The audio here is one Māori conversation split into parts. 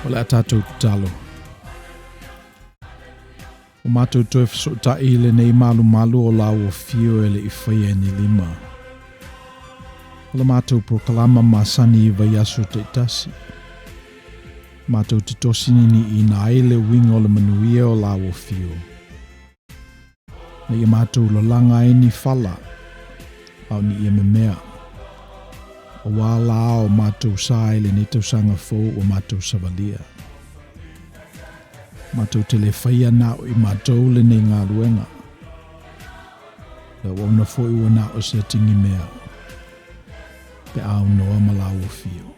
O le atatou talo. O mātou toe whasota i le nei malu o lau o fio e le i whaia ni lima. O le mātou prokalama masani i vai aso te tasi. Mātou te tosini ni i na aile winga o le manuia o lau o fio. Na ia mātou lo langa e ni whala, au ni ia me mea. O wala o mātou sa ele ni tausanga fō o mātou savalia. Mātou te le whaia na o i mātou le nei ngā luenga. Le wana fō i wana o se tingi mea. Pe au noa malau o fio.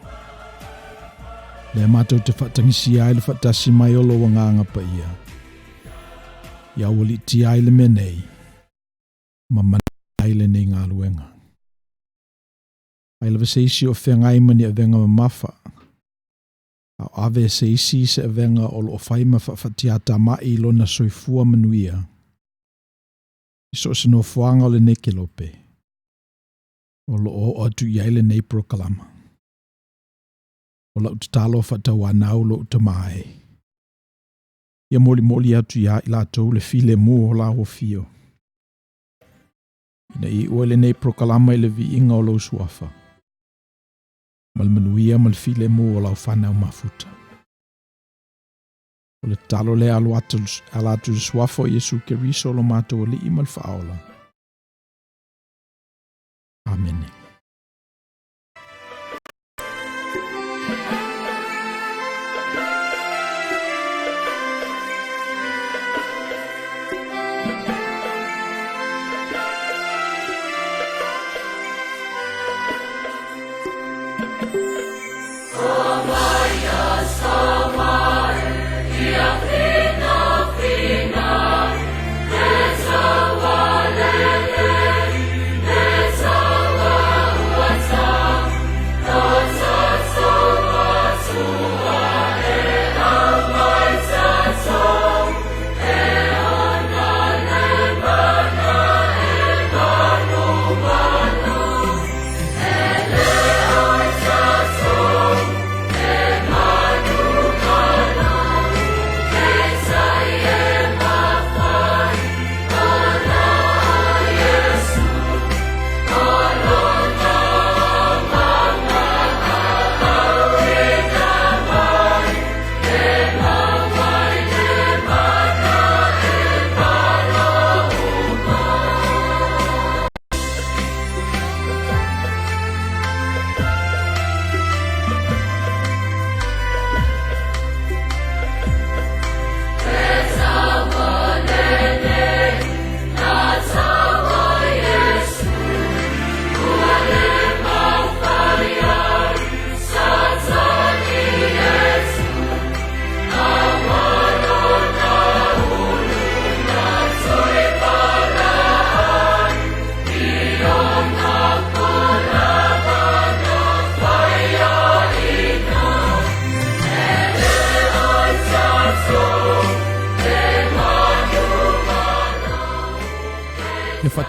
Le mātou te whatangisi ai le whatasi mai olo wa nganga pa ia. Ia wali ti ai le menei. Ma mana ai le nei ngā luenga. Ai lewa se isi o whengai mani a venga mafa. Au ave se isi se a venga o lo whaima whatiata mai lona soifua manuia. Iso se no fuanga o le neke lope. O lo o atu iai le nei prokalama. O la utatalo whatawanau lo utamae. Ia moli atu ia ila tau le file mu o la o fio. Ina i ua le nei prokalama i le vi inga o lo suafa. Mal manuia mal file mu o lau whanau mafuta. O le talo le alu atu suafo Yesu ke riso lo mātou o li imal whaola. Amen.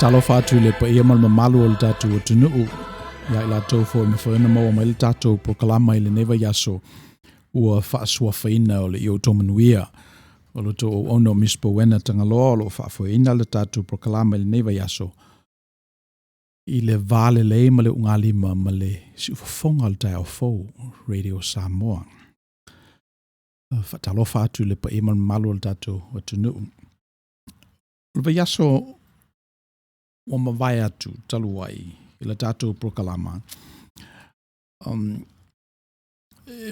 Talo fatu le pa ia mal mamalu o le tatu o tunuu. Ia ila tau fo me whaena maua mai le tatu prokalama i le neva yaso ua whaasua whaina o le i o tomanuia. O lo to o ono mispo wena tangaloa o lo whaafuina le tatu prokalama i le neva yaso. I le vale le ma le ungalima ma le si ufafonga le tai au fau Radio Samoa. Talo fatu le pa ia mal mamalu o le tatu o tunuu. Le yaso o mawai atu taluai i la tātou prokalama.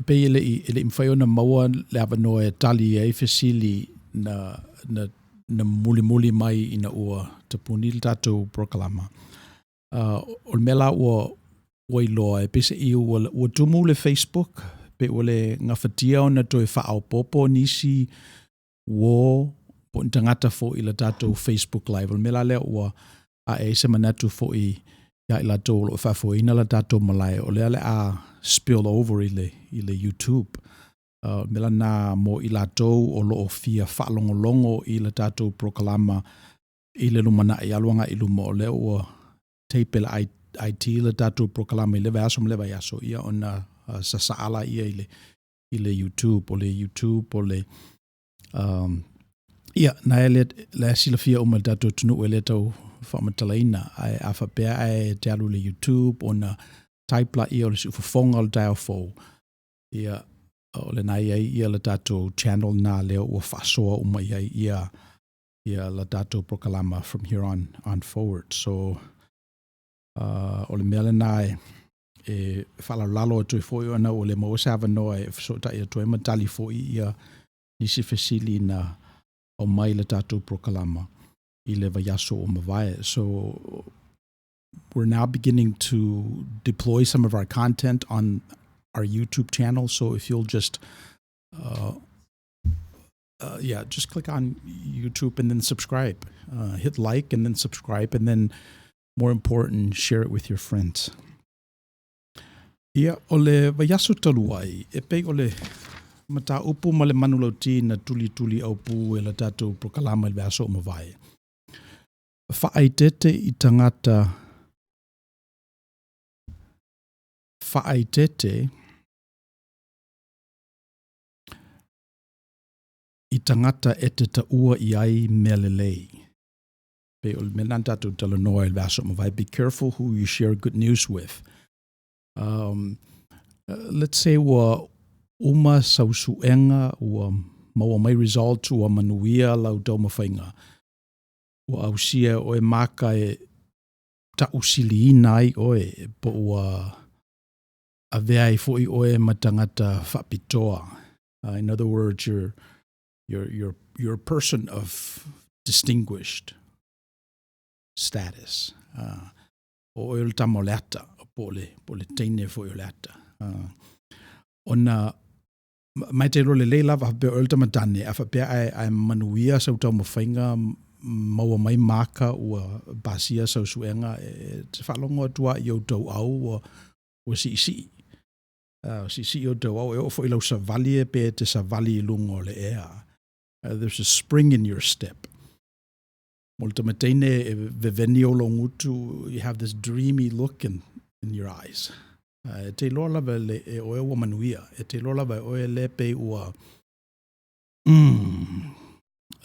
Pe ele imwhaiona maua le awanoa e tali e fesili na muli mai ina ua tapuni le tātou prokalama. O le mela ua iloa e pese i ua tumu le Facebook pe ua le ngawhatia o na toi whaau popo nisi wo po ntangata fo i la tātou Facebook live. O le mela lea ua a e se manatu fo i ia i la tō lo whafo ina la tātou malai o lea le a spill over i le YouTube. Mela nā mo i la tō o lo o fia whaalongolongo i la tātou prokalama i le lumana i aluanga i luma o lea ua teipele IT la tātou prokalama i lewa aso mlewa yaso ia o na sasaala ia i i le YouTube o le ia na le sila fia o mal dato tunu ele tau whamatalaina ai a whapea ai te alu le YouTube o na taipla ia o le sufafonga o le tau fau ia o le nai ai ia le dato channel na leo o whasoa o mai ai ia le dato prokalama from here on forward so o le mele nai e whalalalo o tui foi ana o le mausava noa e whasota ia tui matali foi ia nisi fesili na o mai le tatou prokalama I le vaiaso o mawai. So we're now beginning to deploy some of our content on our YouTube channel. So if you'll just just click on YouTube and then subscribe. Hit like and then subscribe and then more important, share it with your friends. Ia o le vaiaso taluai e pei o le mata upu ma le manulauti na tuli au pu e la tatou prokalama le vaiaso o mawai. Whaaitete I tangata e te taua I ai mea lelei. Pe o le mena tatou talanoa le vaiaso o mawai. Be careful who you share good news with. Let's say wa uma sausuenga ua maua mai result ua manuia lau tau mawhainga. Ua ausia o e maka e ta usili inai oe po ua avea I foi oe matangata whapitoa. In other words, you're a person of distinguished status. O le tamoleata po le teine foi o leata. Ona mai te role le lava pe o le tamatane a whapea ai manuia sau tau mawhainga maua mai maka ua basia sau suenga e te whalongo atua I au tau au o si. Si o tau au e ofo I lau savali e pe te savali I lungo le ea. There's a spring in your step. Mol tamatene e veveni o longutu, you have this dreamy look in your eyes. Te loa lava le e oe ua manuia. Te loa lava oe le pe ua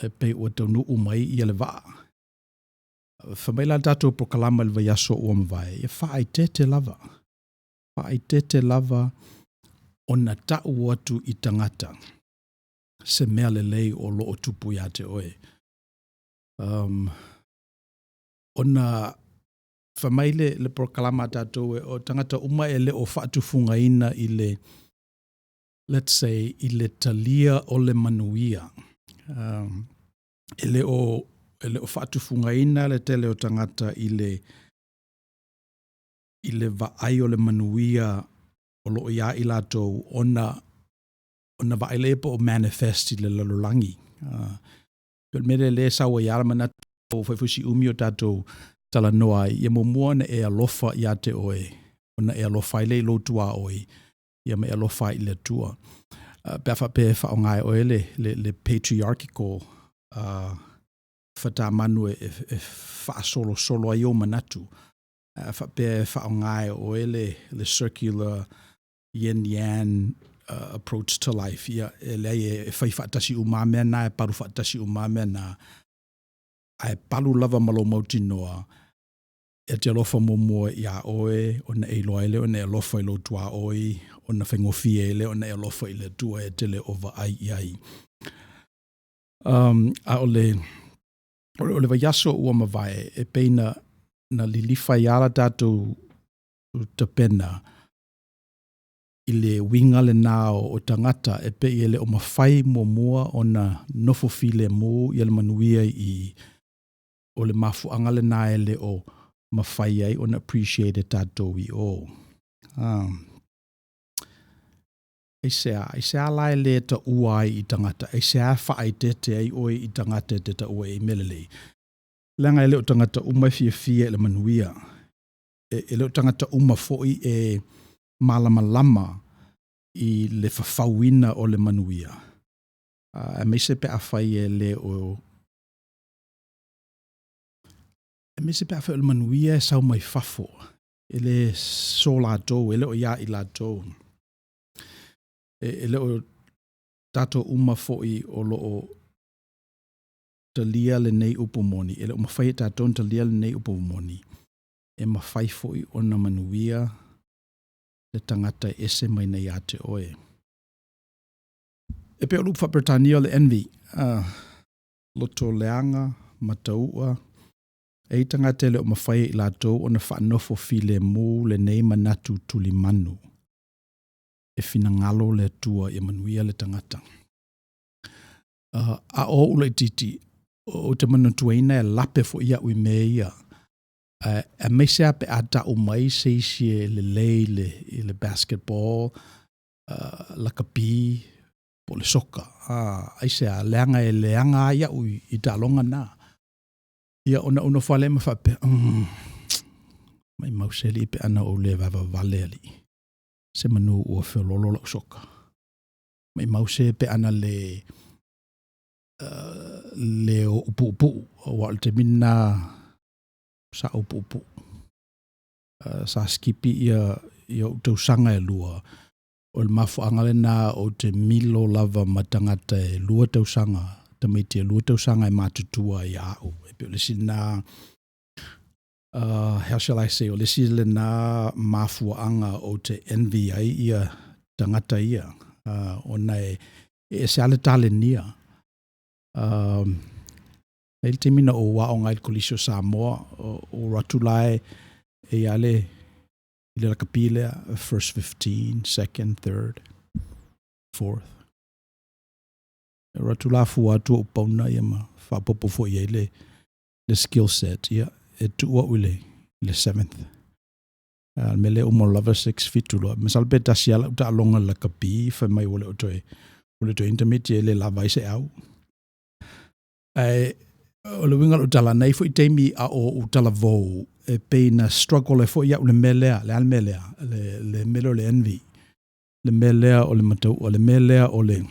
e pe ua taunu umai I le vaa. Whamaila tatou prokalama le vaiaso ua mawai. E whaaitete lava. Whaaitete lava o na tau atu I tangata. Se mea le lei o loo tupu ia te oe. O na whamaile le prokalama tatou e o tangata uma e le o whaatufunga ina I le, let's say, I le talia o le manuia. E le o whaatufunga ina le tele o tangata I le vaai o le manuia o lo ia I latou ona vaile po o manifest I le lalolangi. Pel mele le sawa iara mana o whaifusi umi o tatou tala noa ia momua na e alofa ia te oe. Ona e alofa I le lotua oe. Ia me alofa I le tua. Befa pe o ngai oe le patriarchal fata manu e fa solo ai o manatu. Fa pe o ngai oe le circular yin-yang approach to life. Ia le e fai fatasi umame na e paru fatasi umame na ai palu lava malo mauti noa e te alofa momoa ia oe o na e loaile o na e alofa I lo tua oe o na whengofie ele o na e alofa I le tua e tele ova ai iai. A o le vaiaso ua mawai e peina na lilifa iara tatou tapena I le winga le nao o tangata e pe ele o mawhai momoa o na nofo file mo I le manuia I o le mafu angale na ele o mawhai ai o na appreciate tatou I o. Eisea lai le ta uai I tangata. Eisea whaai te ai oi I tangata te ta uai I melelei. Langa ele o tangata umai fia le manuia. Ele o tangata uma foi e malama I le whawhauina o le manuia. A meise pe a whai e le o se pe a le manuia e sau mai fafo. Ele so la tou, ele o ia I la tou. e leo tato uma fo'i o loo talia le nei upomoni, e leo mawhai tato talia le nei upomoni, e mawhai fo'i o na manuia le tangata ese mai nei ate oe. E pe o lupa Britania le envy, loto leanga, mataua, e tangata leo mawhai i lato o na whanofo file mu le nei manatu tuli manu. E fina ngalo le tua i manuia le tangata. A o ula titi, o te manatuaina e lape fo ia ui me ia. E meisea pe a ta o mai seisi le leile i le basketball, la kapi, po le soka. Aisea leanga e leanga ia ui i talonga na. Ia ona una whale ma whape, mai mauseli pe ana o le vava vale ali. Se manu ua whiololo la soka. Mai mause pe ana le upu o wal te mina sa upu. Sa skipi ia utausanga e lua. O le mafu angale na o te milo lava matangata e lua tausanga. Tamaiti e lua tausanga e matutua i au. E pe o le sina, how shall I say, o le sina na mafu anga o te envy ai ia tangata ia. O nei e se ale tale nia. Ele te mina o wa o ngai kolisio Samoa o ratulai e ale i le kapile first 15, second, third, fourth. Ratula fu atu o pauna ia ma whapopo fo ia le skill set ia e tu wa ule le seventh. Mele o mo lava 6 feet tulo. Masalpe tasiala uta alonga la kapi fa mai ole o le intermediate le lava ise au. O le winga o tala nei fo i teimi a o tala vou e peina struggle e fo ia o le melea, le almelea, le melo le envy, le melea o le matau, o le melea o le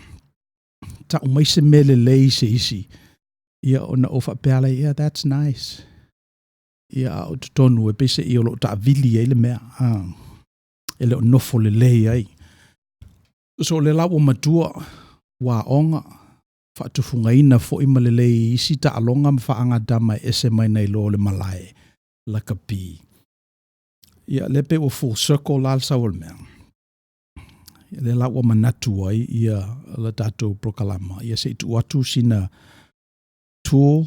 ta o maise mele lei se isi. Ia o na ofa peala, yeah, that's nice. Ia o tutonu e pese i o lo ta vili e le mea. E le o nofo le lei ai. So le lau o matua wa onga, whaatufunga ina fo ima le lei isi ta alonga ma whaanga dama ese mai nei lo le malai, la kapi. Ia lepe o full circle lal sa o le mea. Ia le lau o manatu ai ia la tatou prokalama. Ia se itu watu sina tool,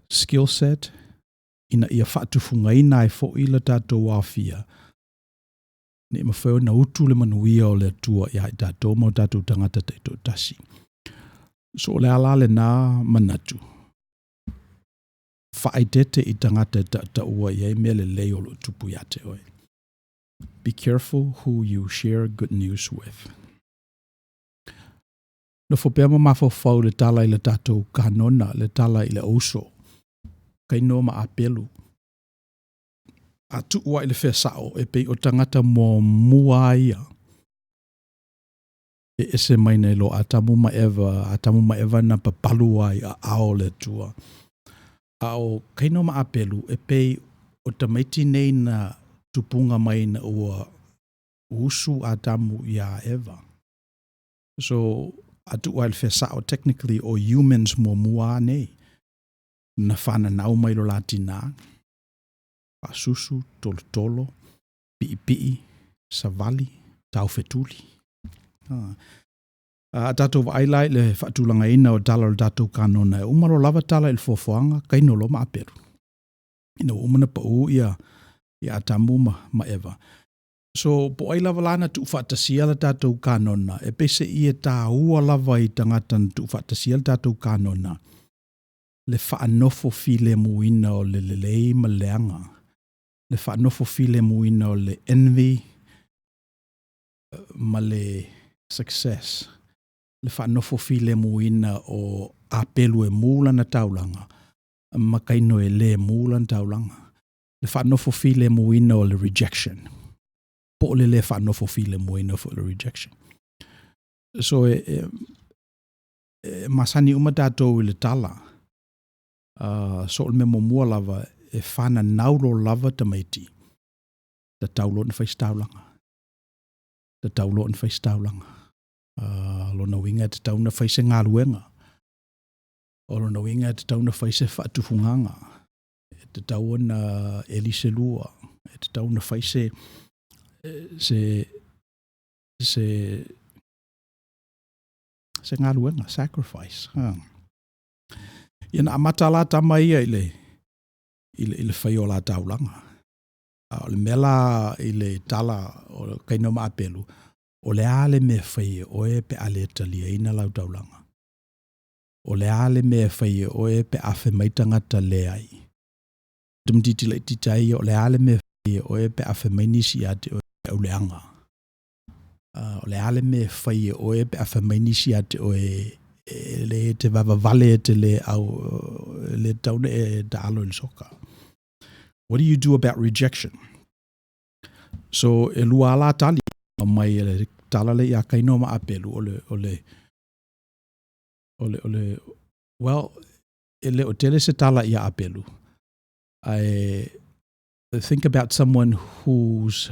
skill set, ina ia whaatufunga ina e fo i la tatou wafia. Ne mawhao na utu le manuia o le tua ia i tatou mau tatou tangata teito tasi. So le alale na manatu. Whaidete i tangata ta ua iei mele leo lo tupu iate oi. Be careful who you share good news with. No fopema mafofau le tala i le tatou kanona, le tala i le oso. Kaino ma apelu. Atu ua i le whesao e pei o tangata mo mua ia. E ese mai nei lo atamu ma eva na papalu ai a ao le tua. Ao kaino ma apelu e pei o tamaiti nei na tupunga mai na ua usu atamu ia eva. So atu ua i le whesao technically o humans mo mua nei. Na whana nau mai lo latina. Pasusu, tolo, pii, savali, tau fetuli. Tatou vailai le whaatulanga ina o tala o tatou kanona. Umaro lava tala il fofoanga, kaino lo ma aperu. Ina umana pa u ia atamu ma eva. So, po ai lava lana tu whaatasia la tatou kanona. E pese ia tā ua lava i tangatan tu whaatasia la tatou kanona. Le whaanofo file muina o le lelei ma leanga. Le whaanofo file muina o le envy ma le success. Le whaanofo file muina o apelu e mula na taulanga. Makaino e le mula na taulanga. Le whaanofo file muina o le rejection. Po le whaanofo file muina o le rejection. So masani umatatou i le tala. So le me mua lava e whana naulo lava tamaiti. Ta taulo na whaistaulanga. Ta taulo na whaistaulanga. Lona winga te tauna whaise ngā luenga. O lona winga te tauna whaise whaatuhunganga. Te tauna elise lua. Te tauna whaise se ngā luenga, sacrifice. Iana amata la tama ia ile whai o la taulanga. O le mela ile tala o kaino maa pelu. O le ale me whai oe pe ale talia ina lau taulanga. O le ale me whai oe pe afe maitangata le ai. Tumtiti le titai o le ale me whai oe pe afe mainisi ate oe au leanga. O le ale me whai oe pe afe mainisi ate oe le te vava vale te le au le taune e da alo il soka. What do you do about rejection? So e lua ala tali mai e tala le ia kaino ma apelu well ele o tele se tala ia apelu. I think about someone whose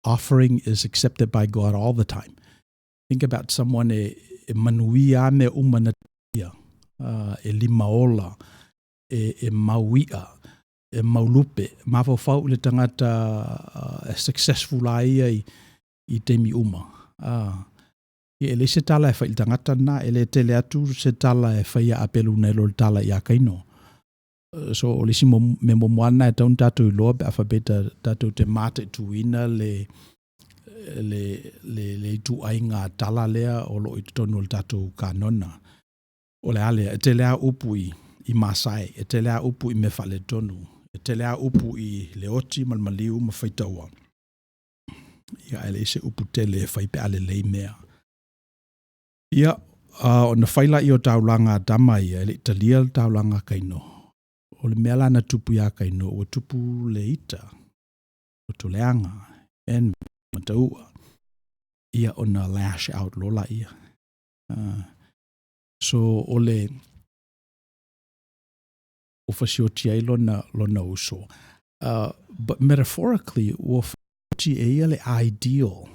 offering is accepted by God all the time. Think about someone e manuia me umana e limaola e mauia e maulupe mafofau le tangata successful ai i temi uma. Ele se tala e whai tangata na ele tele atu se tala e whai a apelu nelo tala i a kaino. So o lisi me moana e taun tatu i loa pe alfabeta tatu te mate tuina le tu ai ngā tala lea o lo i tonu o tatu kanona. O le ale, e te lea upu i Masai, e te lea upu i me whale tonu, e te lea upu i Leoti, Malmaliu, ma whaitaua. Ia ele se upu tele e whaipe ale lei mea. Ia, o na whaila i o taulanga dama ia, ele italia taulanga kaino. O le mea lana tupu ia kaino, o tupu le ita, o to leanga, en mataua. Ia o na lash out lola ia. So ole o fasioti ai lona uso. But metaphorically, o fasioti e ia le ideal.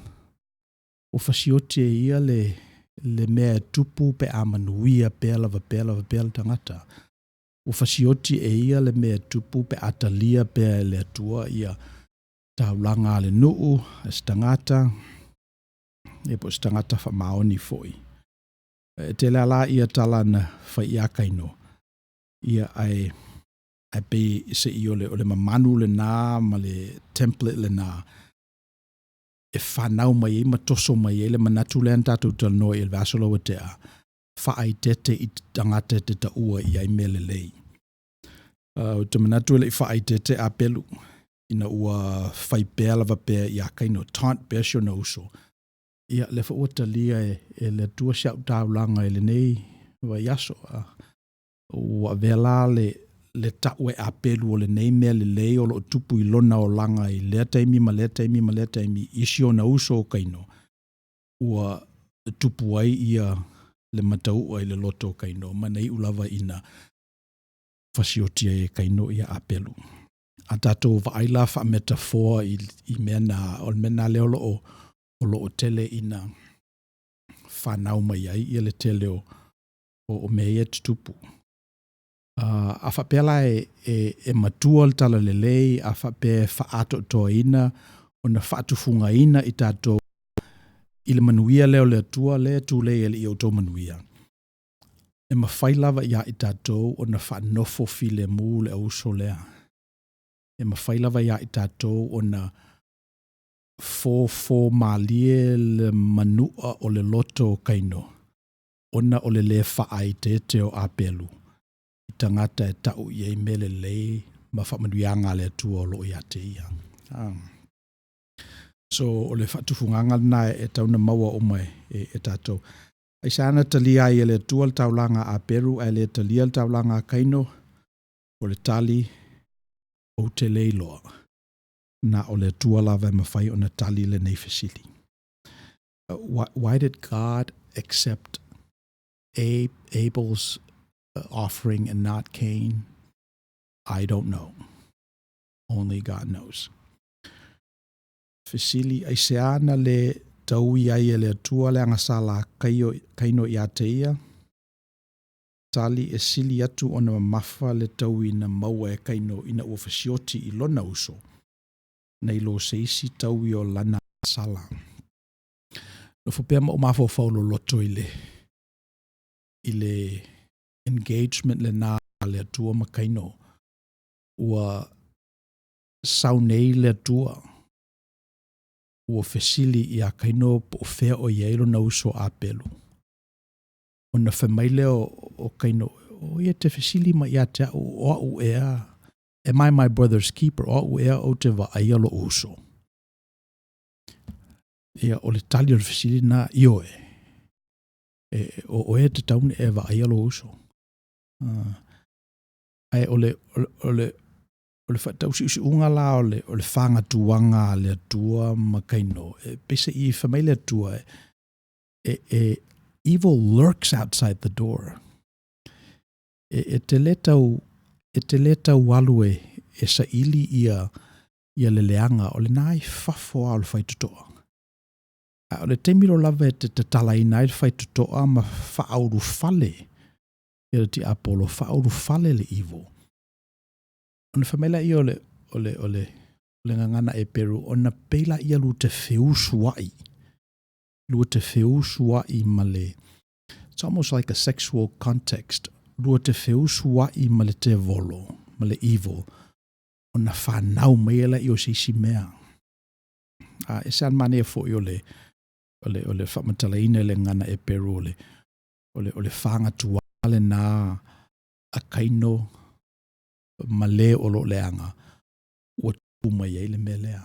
O fasioti e ia le mea tupu pe amanuia pela tangata. O fasioti e ia le mea tupu pe atalia pe le atua ia taulanga le nuu, stangata, e po stangata fa maoni foi. Te la ia talana whai ia kaino. Ia ai pe se i ole mamanu le nā, ma le template le nā. E whanau mai ma toso mai le manatu le antatu talno i le vasolo wa te a. Whaai tete i tangata te ta ua i ai mele lei. Te manatu le i whaai tete a pelu. Ina ua whai pēa lava pēa i a kaino. Taunt besho na uso. Ia le whaota lia e le tua siau taulanga e le nei wa yaso. Ua vela le taue a pelu o le nei mea le lei o lo tupu i lona o langa i lea taimi isio na uso o kaino. Ua tupu ai ia le matau ai le loto o kaino. Manei ulava ina fasiotia e kaino ia a pelu. A tato va aila fa metafor i mena o mena leo o lo tele ina whanau mai ai ia le tele o mea tupu. A whapela e matua tala lelei, a whape whaato toa ina, o na whaatufunga ina i tato i le manuia leo le atua, le tu le i o tō manuia. E mawhailawa ia i tato o na whanofo fi le mū le auso lea. E mawhailawa ia i tato o na fō malie le manua o le loto o kaino. Ona o le whaai te o apelu. I tangata e tau i ei mele lei ma whamanuianga le atua o lo i ate ia. So o le whaatufunganga na e tauna maua o mai e tato. Ai sana talia i le atua le taulanga a Peru, ai le talia le taulanga a kaino, o le tali o te leiloa. Na o le tua lava mawhai o na tali le nei fasili. Why did God accept Abel's offering and not Cain? I don't know. Only God knows. Fasili ai seana tau ia ia le atua le angasala kaino ia te ia. Tali e sili atu ona mafa le tau ina maua e kaino ina ua fasioti I lona uso. Na ilo se isi tau I o lana sala. No fupea ma o mafo faulo loto I le engagement le na le atua ma kaino. Ua saunei le atua. Ua fesili I a kaino po fea o yeilo na uso a pelu. Ona whamaile o kaino, o ia te fesili ma ia te o ea, am I my brother's keeper, o ea o te wa aialo uso. Ia o le tali o le fesili na ioe. O ea te taune e wa aialo uso. Ai o le whatausi usi unga la o le whanga tuanga le atua ma kaino. Pese I whamaile atua evil lurks outside the door. E te leta walue e sa ili ia le leanga o le nai fafo au le whaitutoa. O le temiro lava e te talaina I le whaitutoa ma whauru fale. Ia le ti Apollo whauru fale le evil. O le whamela I o le ngangana e peru o na peila ia lu te wheusuai. Lu te wheusuai ma le. It's almost like a sexual context. Lua te wheusuai ma le te volo, ma le evil. O na whanau meela I o sisi mea. E san mane fo I o le whamatalaina le ngana e peru o le whanga tuale na a kaino ma le o lo leanga. Ua tu mai e le melea.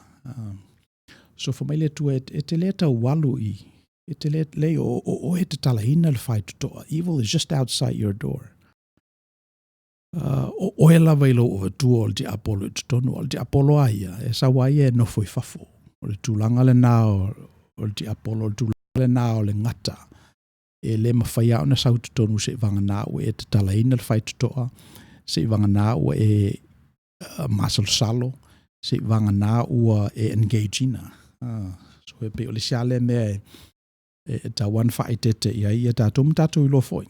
So for mai le tu e te leta walu I. E te le o e te talaina le whaitutoa. Evil is just outside your door. O e lava I lo o tua o le ti Apollo I tutonu. O le ti Apollo aia. E sa wai e no foi fafo. O le tūlanga le nā o le ti Apollo. O le tūlanga le nā o le ngata. E le mawhaia o na sau tutonu se vanga nā o e te talaina le whaitutoa. Se vanga nā o e Marcel Salo. Se vanga nā o e engagina. So e pe o le siale mea e ta wan whaitete ia I e tātou mtātou I lo foi.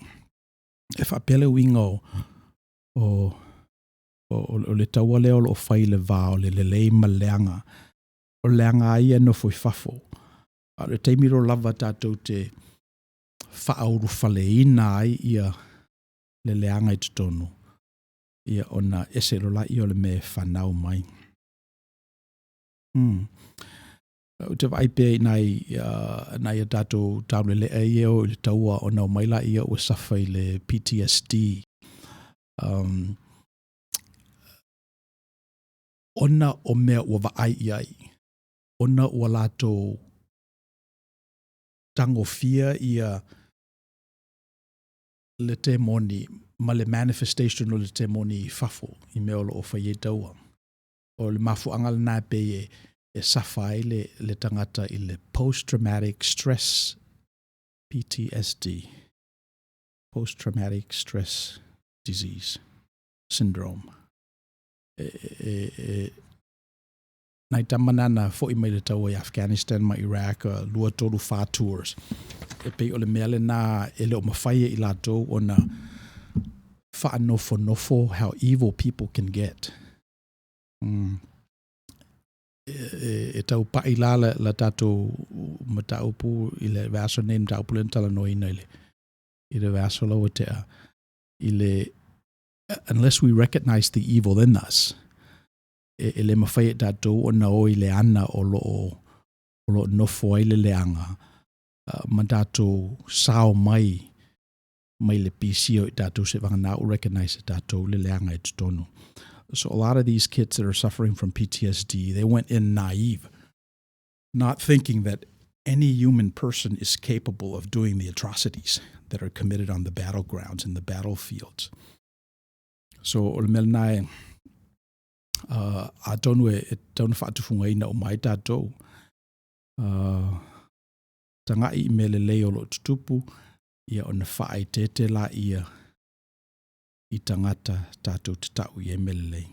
E whapele winga o le taua leo o whai le vā o le lei ma leanga. O leanga ia no foi fafo. A le teimiro lava tātou te whaauru whaleina ai ia le leanga I tutonu. Ia ona ese rola I o le me whanau mai. O te vai pe nai a tātou tāule le e o le taua o nau maila ia o safai le PTSD. Ona o mea ua vaai iai. Ona ua lato tango fia ia le te moni, ma le manifestation o le te moni fafo I mea o lo o whai e taua. O le mafu angal nā pe e safai le tangata I le post-traumatic stress, PTSD, post-traumatic stress disease syndrome. Nai tamanana fo I mai le tau I Afghanistan ma Iraq, lua tolu far tours. E pei o le mea le nā e le o mawhaia I latou o na wha nofo how evil people can get. E tau pai la tātou mataupu I le vaso nei mataupu le tala noi nei I le vaso lau tea I le unless we recognize the evil in us e le mawhai tātou o na o I le ana o lo nofo ai le leanga ma tātou sao mai le pisio I tātou se vanga nā o recognize tātou le leanga I tutonu. So a lot of these kids that are suffering from PTSD, they went in naive, not thinking that any human person is capable of doing the atrocities that are committed on the battlegrounds and the battlefields. So o le melnai a tonu e tonu whaatufunga ina o mai tātou. Tangai I mele leo lo tutupu, ia o na whaai tete la ia I tangata tātou te tau I emelelei.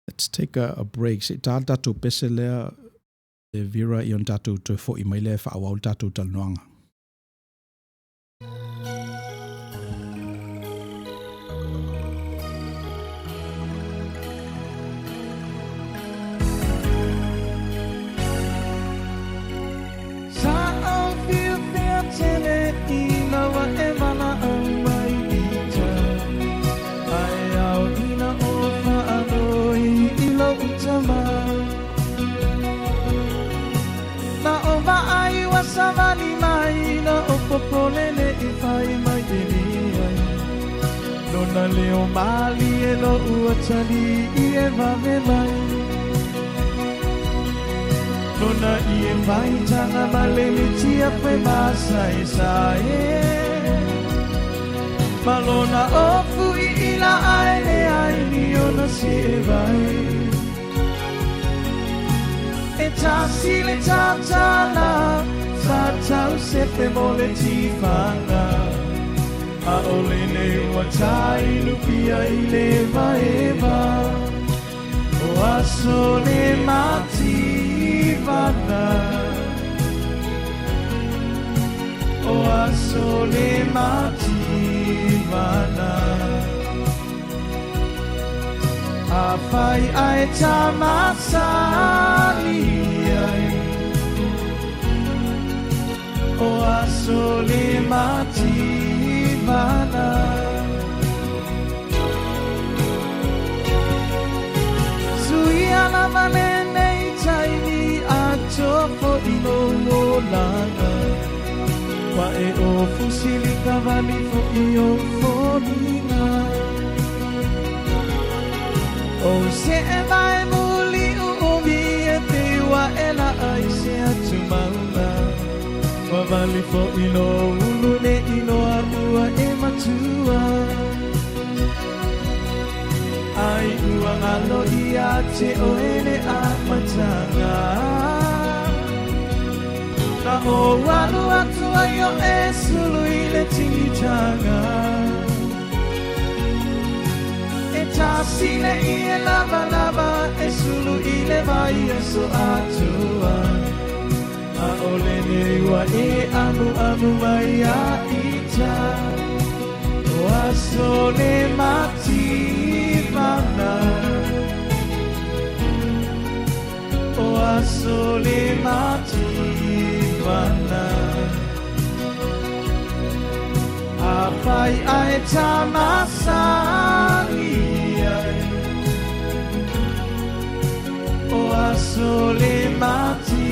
Let's take a break. Se tātou pese lea e vira i on tatou toe fo i mai le whaawau tatou talanoanga. Savani mai na opopolele I fai mai ai Nona leo mali e no uatali I e vame mai Nona I e vai tanga malele tia pe masai sae Malona ofu I ila aile aili ona si e vai E tasile tatala Satau sepe mole tifanga A olene watai lupia ile vaeva O asole mativana O asole mativana Afai ai tamasali ai O asole mativana Suiana malene itaini atofo ino molana Wa e o fusili kavali fo iyo fonina O se e vai muli umi e te wa ela ai se atumauna Wavali fo ino ulune ino arua e matua Ai ua ngalo ia te o ene a matanga Na o walu atua yo e sulu ile tingitanga E tasile I e lava lava e sulu ile vai e so atua A olene ua e anu anu mai a ita O asole mativana O asole mativana A pai ai tamasani ai O asole mativana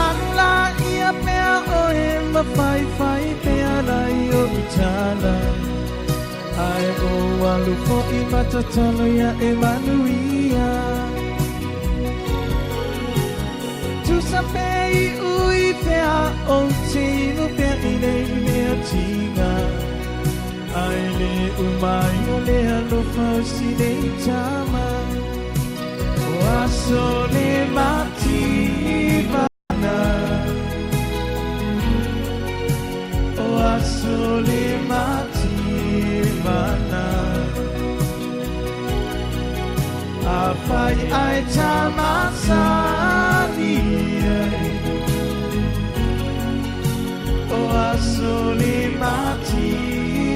Anla ia pea o e mawhai whai pea lai o utala Ai o alu fo I matatalo ia e manuia Tu sapei ui pea o te inu pea I nei mea tinga Ai le umai o le alofa o si nei tama O asole mativana O asole mativana A fai ai tamasani ai O asole mativana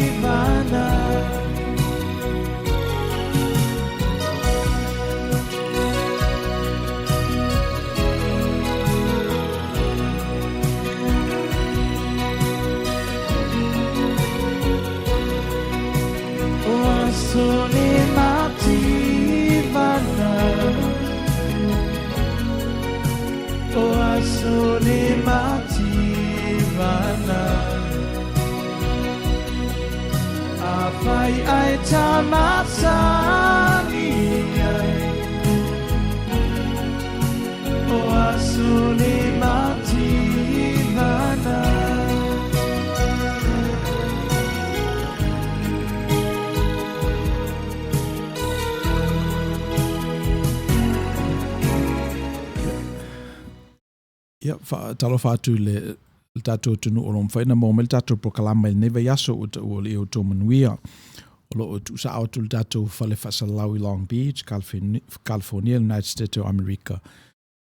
O asole mativana O asole mativana Afai ai tamasani ai O asole mativana Ia, talo whātu le tatou tunu o lom whaina mō me le tatou prokalama I neva yaso o le o tō manuia lo tu sa autul dato fale fasalau i Long Beach, California, United States of America,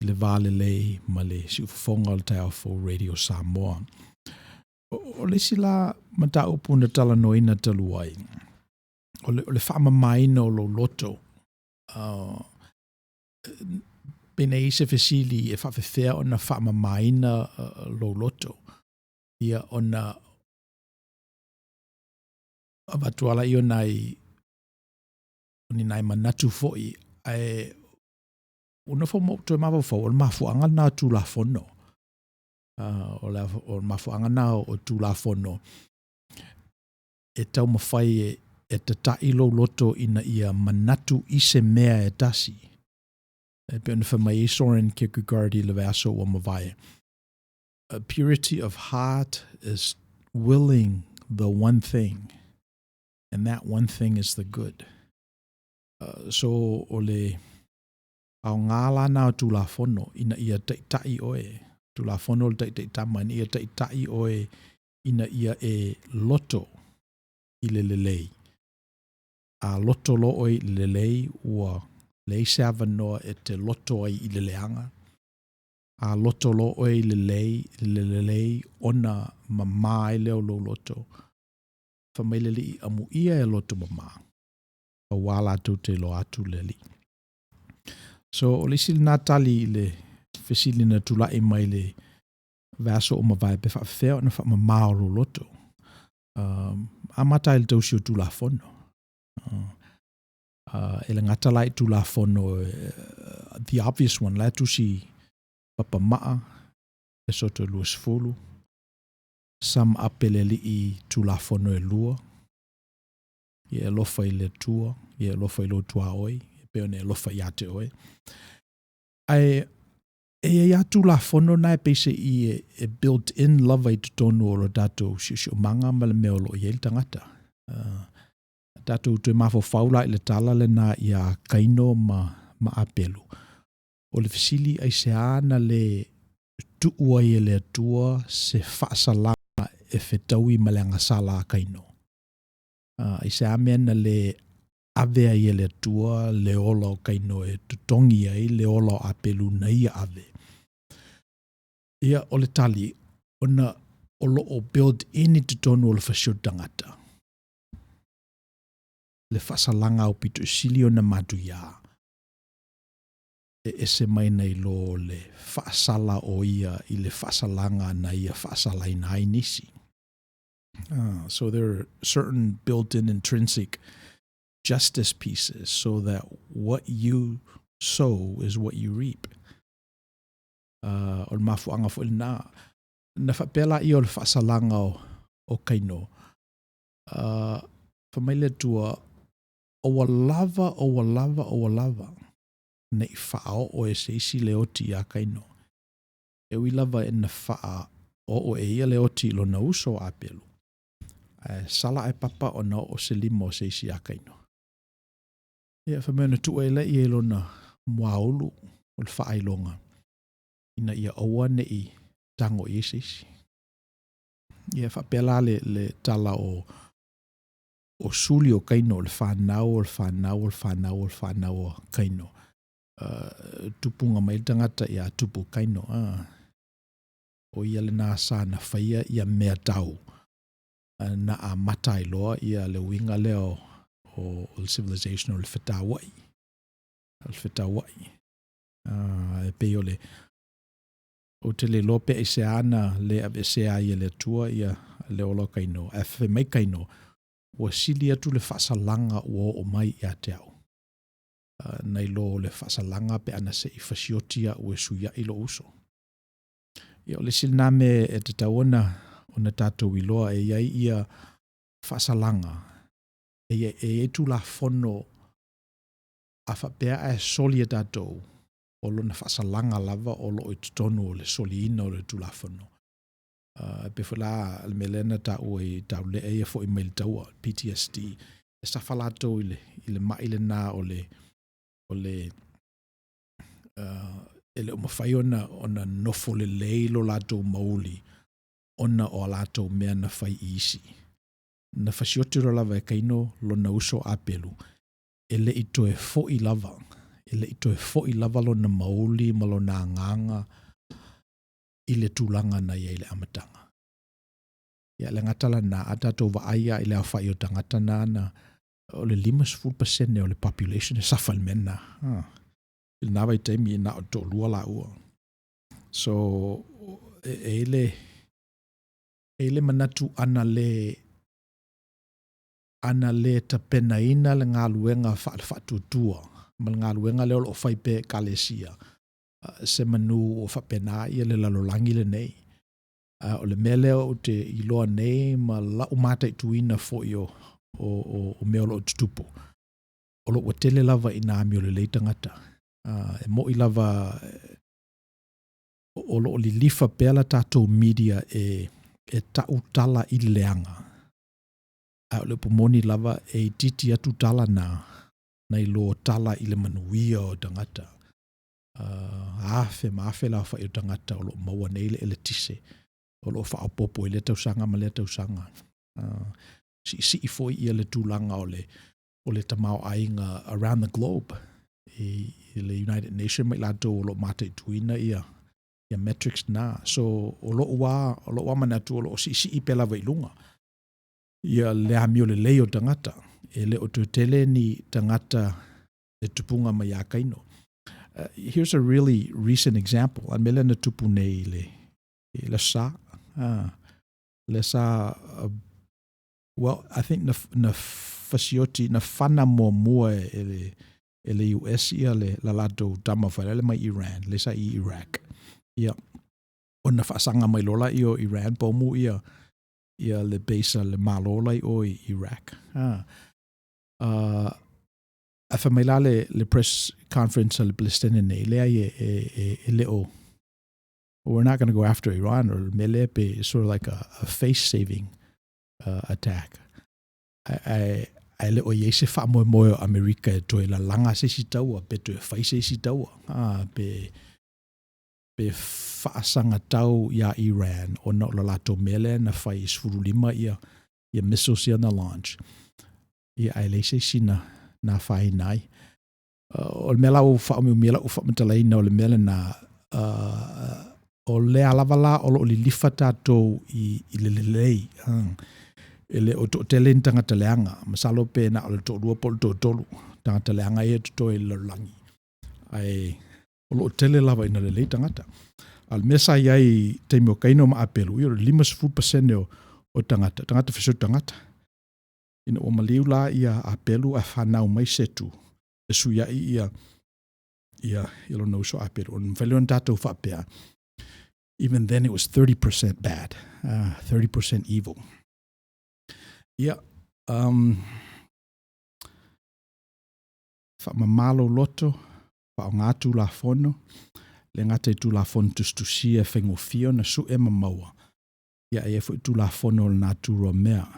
le vale le ma le si ufonga o le tai fo Radio Samoa. O le sila mata upu na tala noina taluai. O le whaama maina o lo loto. Pene ise fesili e whawhewhea o na whaama maina lo loto. Ia o na avatuala i o nai manatu foi ai una fo mo to mavo fo o mafuanga na tu la fono o mafuanga na o tu la fono e tau mawhai e te tai lo loto ina ia manatu ise mea e tasi e pe ona whamai e Soren Kierkegaard i le vaso o mawai. A purity of heart is willing the one thing, and that one thing is the good. So o le au ngala na tu la fono ina ia tai oe tu la fono le tai tama ia tai oe ina ia e loto i le lelei a loto lo oi lelei ua lei serva noa e te loto ai i leleanga a loto lo oi lelei ona mama i leo lo loto famaileli i amu ia e loto mama a wala tu te lo atu leli. So o le sili natali le fesili na tula e mai le vaso o mawai pe whawhea na whamamao lo loto. Amata il tausi o tula fono. Ele ngata lai tula fono, the obvious one, la tusi papa maa, e soto luas fulu. Sam apeleli i tula fono e lua. Ie lofa i le tua, ie lofa i lo tua oi. Peone e lofa i ate oe. E atu la fono na e peise i e built-in love i tutonu o lo dato si o manga ma le meo lo i el tangata. Dato tu e mafo faula i le tala le na i a kaino ma apelu. O le fisili ai se ana le tuua i le atua se whaasalama e whetaui ma le angasala a kaino. I se amena le avea i le tua le ola o kaino e tutongi ai le ola o apelu na ia ave. Ia o le tali, ona o lo o build in i tutonu o le fasio tangata. Le fasalanga o pito sili o na matu ia. E se mai nei lo le fasala o ia i le fasalanga na ia fasala ina ai nisi. So there are certain built-in intrinsic justice pieces so that what you sow is what you reap. O mafuanga fo na whapela i o le whaasalanga o kaino. Whamaile tua o lava nei whao o e seisi leoti a kaino. E wi lava e na whaa o e ia leoti lo na uso a pelu. Sala e papa o na o se limo o seisi a kaino. Ia whamena tu e le i e lona muaulu o le whaailonga. Ina ia aua ne i tango i seisi. Ia whapela le tala o suli o kaino, le whanau o kaino. Tupunga mai tangata ia tupu kaino. O ia le nasa na whaia ia mea tau. Na a matai loa ia le winga leo o le civilization o le whetawai. Le whetawai. E peo le o te le lope i se ana le ave se a ia le tua ia le olo kaino. E whe mai kaino ua sili atu le whasalanga o mai ia te au. Nei lo le whasalanga pe ana se i whasiotia ue suia i lo uso. Ia o le silna me e te tauana o na tātou i loa e iai ia whasalanga. E tu la fono a whapea e soli e tātou o lo na whasalanga lava o lo i tutonu o le soli ina o le tu la fono. Pe whala le melena ta ue i tau le eia fo i mail taua, PTSD. E sa whalato i le maile nā o le ele o mawhai ona nofo le leilo lato mauli ona o lato mea na whai isi. na fasiotiro lava e kaino lo na uso apelu. Ele ito e fo I lava. Ele ito e fo I lava lo na mauli ma lo na nganga I le tūlanga na ia I le amatanga. Ia le ngatala na atato wa aia I le awhai o tangata na o le 5% o le population e safal mena. Il nawa I taimi na o tō lua la ua. So, ele manatu ana le ta pena ina le ngā luenga whaatutua. Ma le ngā luenga leo o whaipe kalesia. Se manu o whapena ia le lalolangi le nei. O le mea leo o te iloa nei ma la umata I tuina fo I o mea lo o tutupo. O lo o tele lava I nā mi o le leitangata. E mo I lava o lo o li lifa pela tātou media e tau tala I leanga. O le pomoni lava e titi atu tala na I lo tala I le manuia o tangata. Maafe la wha I o tangata o lo maua nei le ele tise. O lo wha apopo I le tausanga ma le tausanga. Si I foi ia le tūlanga o le tamao ainga around the globe. I le United Nations mai lato o lo mata I tuina ia metrics na. So o lo wa manatu o lo si I pela vailunga. Ia le amio le leo tangata. E le o tele ni tangata e tupunga mai a kaino. Here's a really recent example. An mele na tupu nei le sa. Le sa, well, I think na fasioti, na whana mua ele US ia le lato tamawhara le mai Iran, le sa I Iraq. Ia, o na whaasanga mai lola I o Iran, pomu ia le base le malola I o Iraq. A whamaila le press conference le Palestine nei, lea e leo. We're not going to go after Iran or Melepe is sort of like a face-saving attack. Ai leo iese wha moe o Amerika e toi la langa se si taua, pe toi whai se si taua. Pe whaasanga tau ia Iran o na la lato mele na whai isfurulima ia missiles ia na launch. Ia ai leise si na whai nai. O le mela o wha mela o wha matalaina o le mele na o le alavala o lo li lifa tātou I le lelei. Ele o to tele tangata leanga. Masalo pe na o le to rua polo to tolu. Tangata leanga e to e lalangi. Ai o lo tele lava ina lelei tangata. Al mesa iai teimi o kaino ma apelu. Ia 5% o tangata. Tangata fiso tangata. Ina o maliu la ia apelu a whanau mai setu. E suia ia lo no so apelu. O nwheleon tātou whapea. Even then it was 30% bad, 30% evil. Yeah. Whamamalo loto, whaongatu la fono, le ngate tu la fono tustusia whengo fio na su e mamaua. Ia e fu tu la fono na tu romea.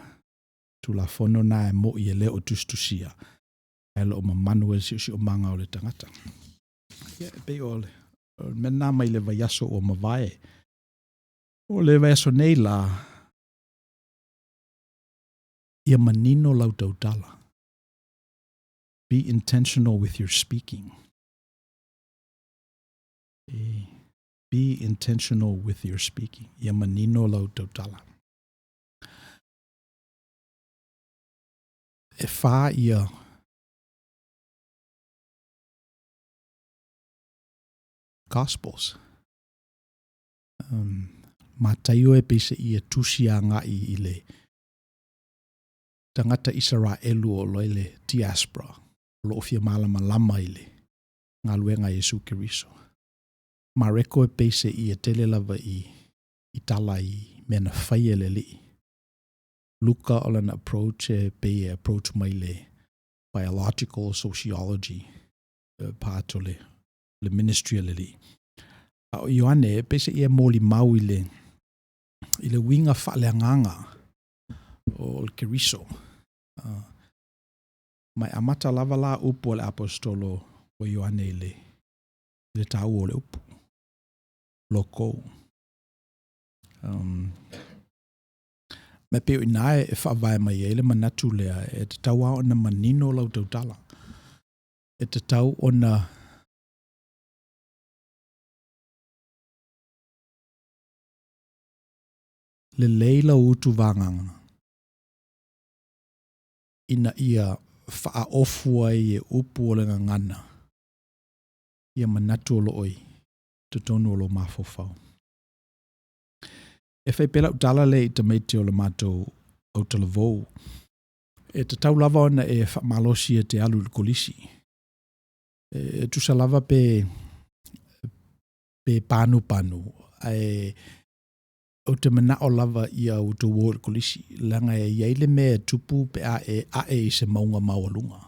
Tu la fono na e mo I e leo tustusia. E lo mamanu e si o manga o le tangata. Ia e pe ole. Mena mai le vaiaso o mavae. O le vaiaso nei la ia manino lau tautala. Be intentional with your speaking. Be intentional with your speaking. Ia manino lau tautala. E wha ia Gospels. Mataio e pese ia tusia nga I le tangata Israelu o loile diaspora. Lo ofia malama lama I le ngā luenga Yesu Kiriso. Mareko e pese ia tele lava I tala I mena whaia le li. Luka o lana approach e pe approach mai le biological sociology pāto le ministry le li. O Ioane, pese ia moli mau I le winga whaaleanganga o le Keriso. Mai amata lava la upu o le apostolo o Ioane le tau o le upu. Loko. Me peo inae e whaavai mai ele manatu lea e te tau a ona manino lau tautala. E te tau ona le leila utu vanganga. Ina ia wha ofua e upu o le ngana. Ia manatu o lo oi. Te tonu o lo mafofau. E whai pela utala le i te meiti o le mātou au tala vou. E te tau lava ona e wha malosi e te alu kolisi. E tusa lava pe panu. O te mana o lava ia o te wō kolisi. Langa e iaile me tupu pe a e se maunga maualunga.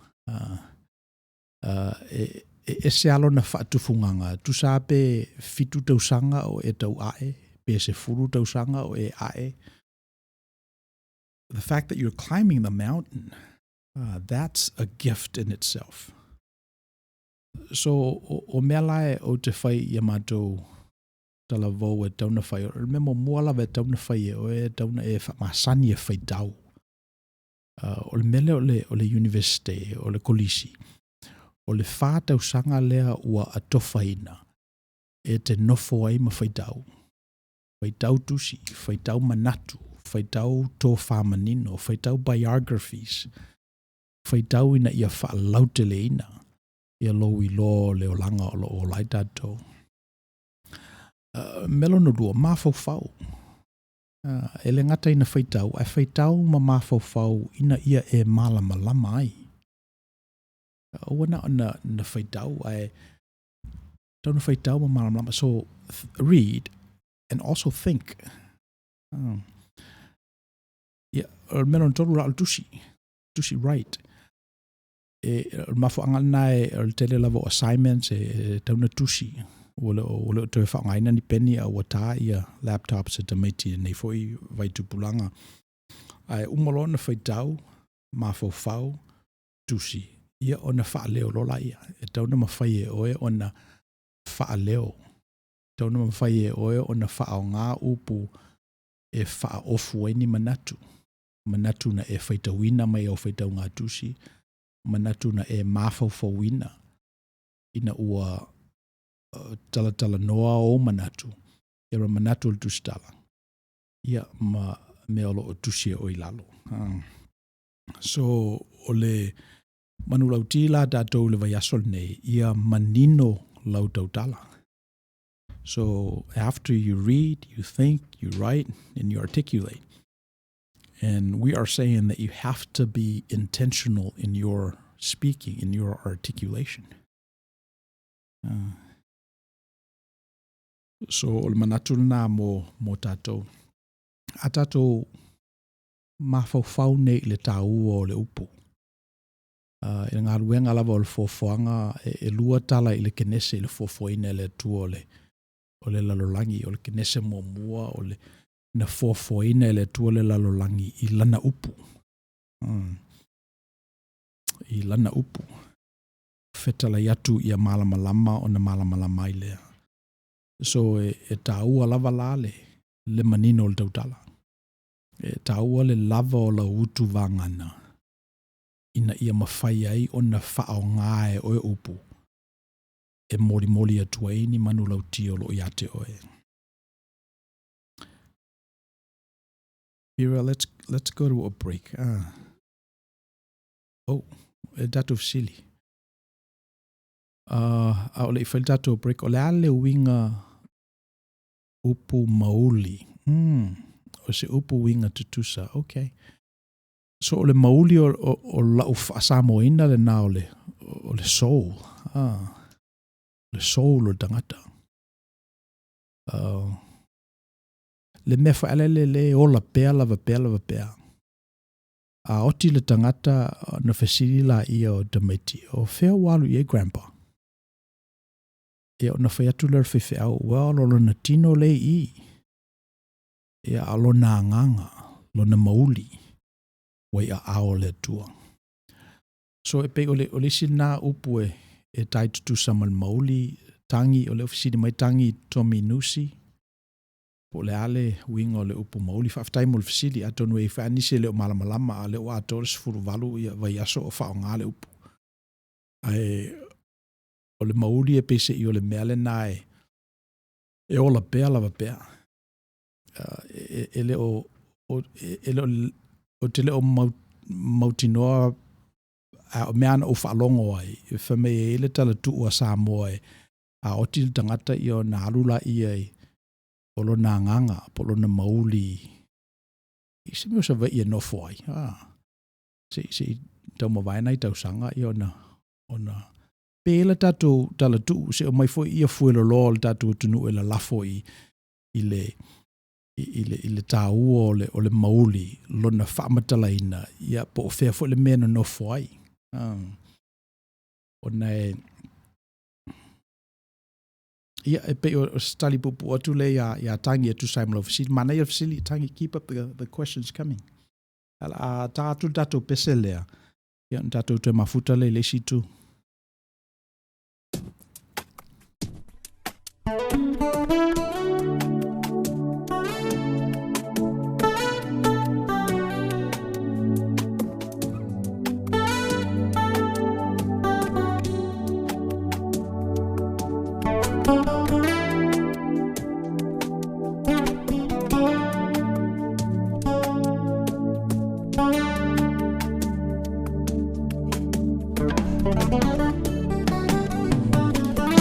E se alo na wha tufunganga. Tusa pe fitu tausanga o e tau ae. Pe se furu tausanga o e ae. The fact that you're climbing the mountain, that's a gift in itself. So, o mea lae o te whai ia mātou tala vau e tauna whai. O me mo muala ve tauna whai e o e tauna e masani e whai tau. O le mele o le university, o le kolisi. O le whātau sanga lea ua atowhaina. E te nofo ai ma whai tau. Whai tau tusi, whai tau manatu. Whai tau tō whamanino, whai tau biographies, whai tau ina ia wha lautele ina, ia lo i lo leo langa o lai tātou. Melo no dua, mafau. Ele ngata ina whai tau ma mafau ina ia e malama lama ai. Oana na whai tau, tauna whai tau ma malama lama. So, read and also think. O melon tolu ra tusi right. Mafo angal nai o tele lavo assignments e tauna tusi. O le toe whaangaina ni penny a wata ia laptops e tamaiti nei foi vai tupulanga. Ai umalo na whaitau, mafo fau, tusi. Ia ona whaaleo lola ia. E tauna mawhai e oe ona whaaleo. Tauna mawhai e oe ona whaao ngā upu e wha ofu ni manatu. Manatu na e whaitawina mai au whaitau ngā tusi. Manatu na e mafauwina. Ina ua tala noa o manatu. Era manatu o tusi tala. Ia ma meolo o tusi o ilalo. So, o le manu lau tila tātou le vai asol nei. Ia manino lau tautala. So, after you read, you think, you write, and you articulate. And we are saying that you have to be intentional in your speaking, in your articulation. So, o le manatu nā mo tātou. A tātou mawhau nei le tāua o le upu. E ngā ruenga lava o le fōwhoanga e lua tala i le kenese i le fōwhoina le tua o le lalolangi, o le kenese mua, o le na fōwhoina le tua le lalolangi i lana upu. I lana upu. Whetala iatu ia malamalama o na malamalama i lea. So e tāua lava lale le manino o le tautala. E tāua le lava o la utu vangana. Ina ia mawhai ai o na whaao ngāe o e upu. E mori atua i ni manu lau tio lo iate oe. Mira, let's go to a break. E datu fsili. O le ifel datu a break. O le ale winga upu mauli. O se upu winga tutusa. Okay. So o le mauli o lau whaasamoina le nā o le soul. Le soul o tangata. Le mea whaelele le ola pēa lava pēa. A oti le tangata na whesiri la ia o tamaiti. O whea walu i e grandpa. E o na whaiatu lera whewhi au. Well, o na tino le i. E a lo na nganga. Lo na mauli. Wai a ao le tua. So e pe o le si nā upu e tai tutu samal mauli. Tangi o le ofisini mai tangi Tommy Nusi. po le ale wingo le upu mauli whaftai mo le fasili a tonu e whanise le o malamalama a le o ato le sifuru valu ia vai aso o whao ngā le upu. Ai o le mauli e pese i o le mea le nae e ola pea lava pea. Ele o te le o mautinoa a o mea ana o whaalongo ai e whame e ele tala tu ua Samoa e a oti le tangata i o na alula i ai polo na nganga, polo na mauli i se meo sa vai i nofo ai. Se tau mawaina i tau sanga i ona pēla tātou tala tu se o mai foi ia fuelo lo le tātou tunu e la lafo i le tāua o le mauli lona whaamatala ina ia po o whea foi le mena nofo ai. Ona ia e pe o stali pupu atu le ia tangi atu saimalo fasili. Mana ia fasili tangi, keep up the questions coming. A tātou pese lea. Ia tātou te mafuta le lesi tu.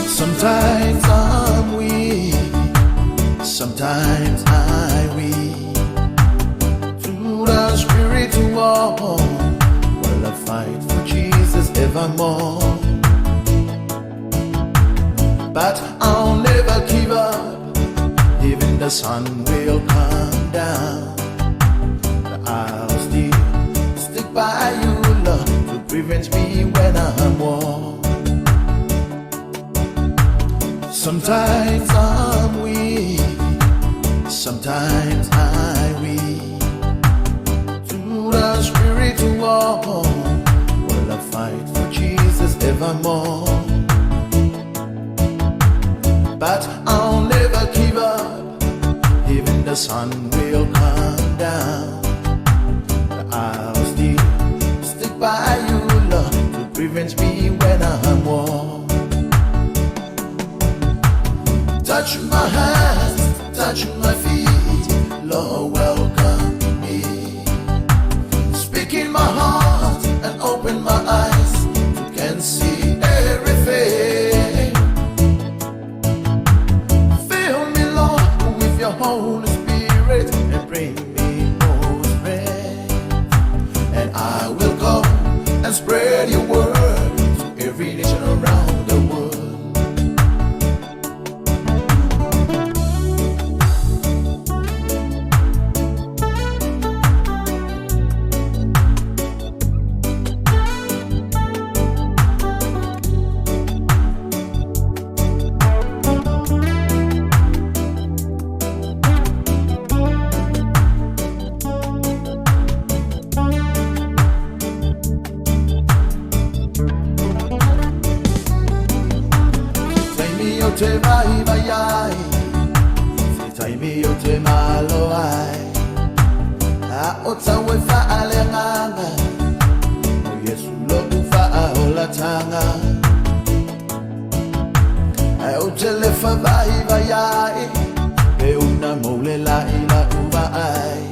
Sometimes I'm weak, sometimes I weak. Through the spiritual, while I fight for Jesus evermore. But I'll never give up, even the sun will come down. I'll still stick by you, Lord, to prevent me when I'm warm. Sometimes I'm weak, sometimes I weak. Through the spiritual, while I fight for Jesus evermore. But I'll never give up, even the sun will come down. I'll still stick by you, Lord, to prevent me when I'm warm. Touch my hands, touch my feet, Lord, welcome me. Speak in my heart and open my eyes, you can see everything. Fill me, Lord, with your Holy Spirit and bring me more strength. And I will go and spread your word to every nation around the world. Te vai vai ai, se tai mi o te malo ai, a o tawe fa ale nganga, o Yesu lo ku fa o la tanga, a o te le fa vai vai ai, e una mole la ila uva ai,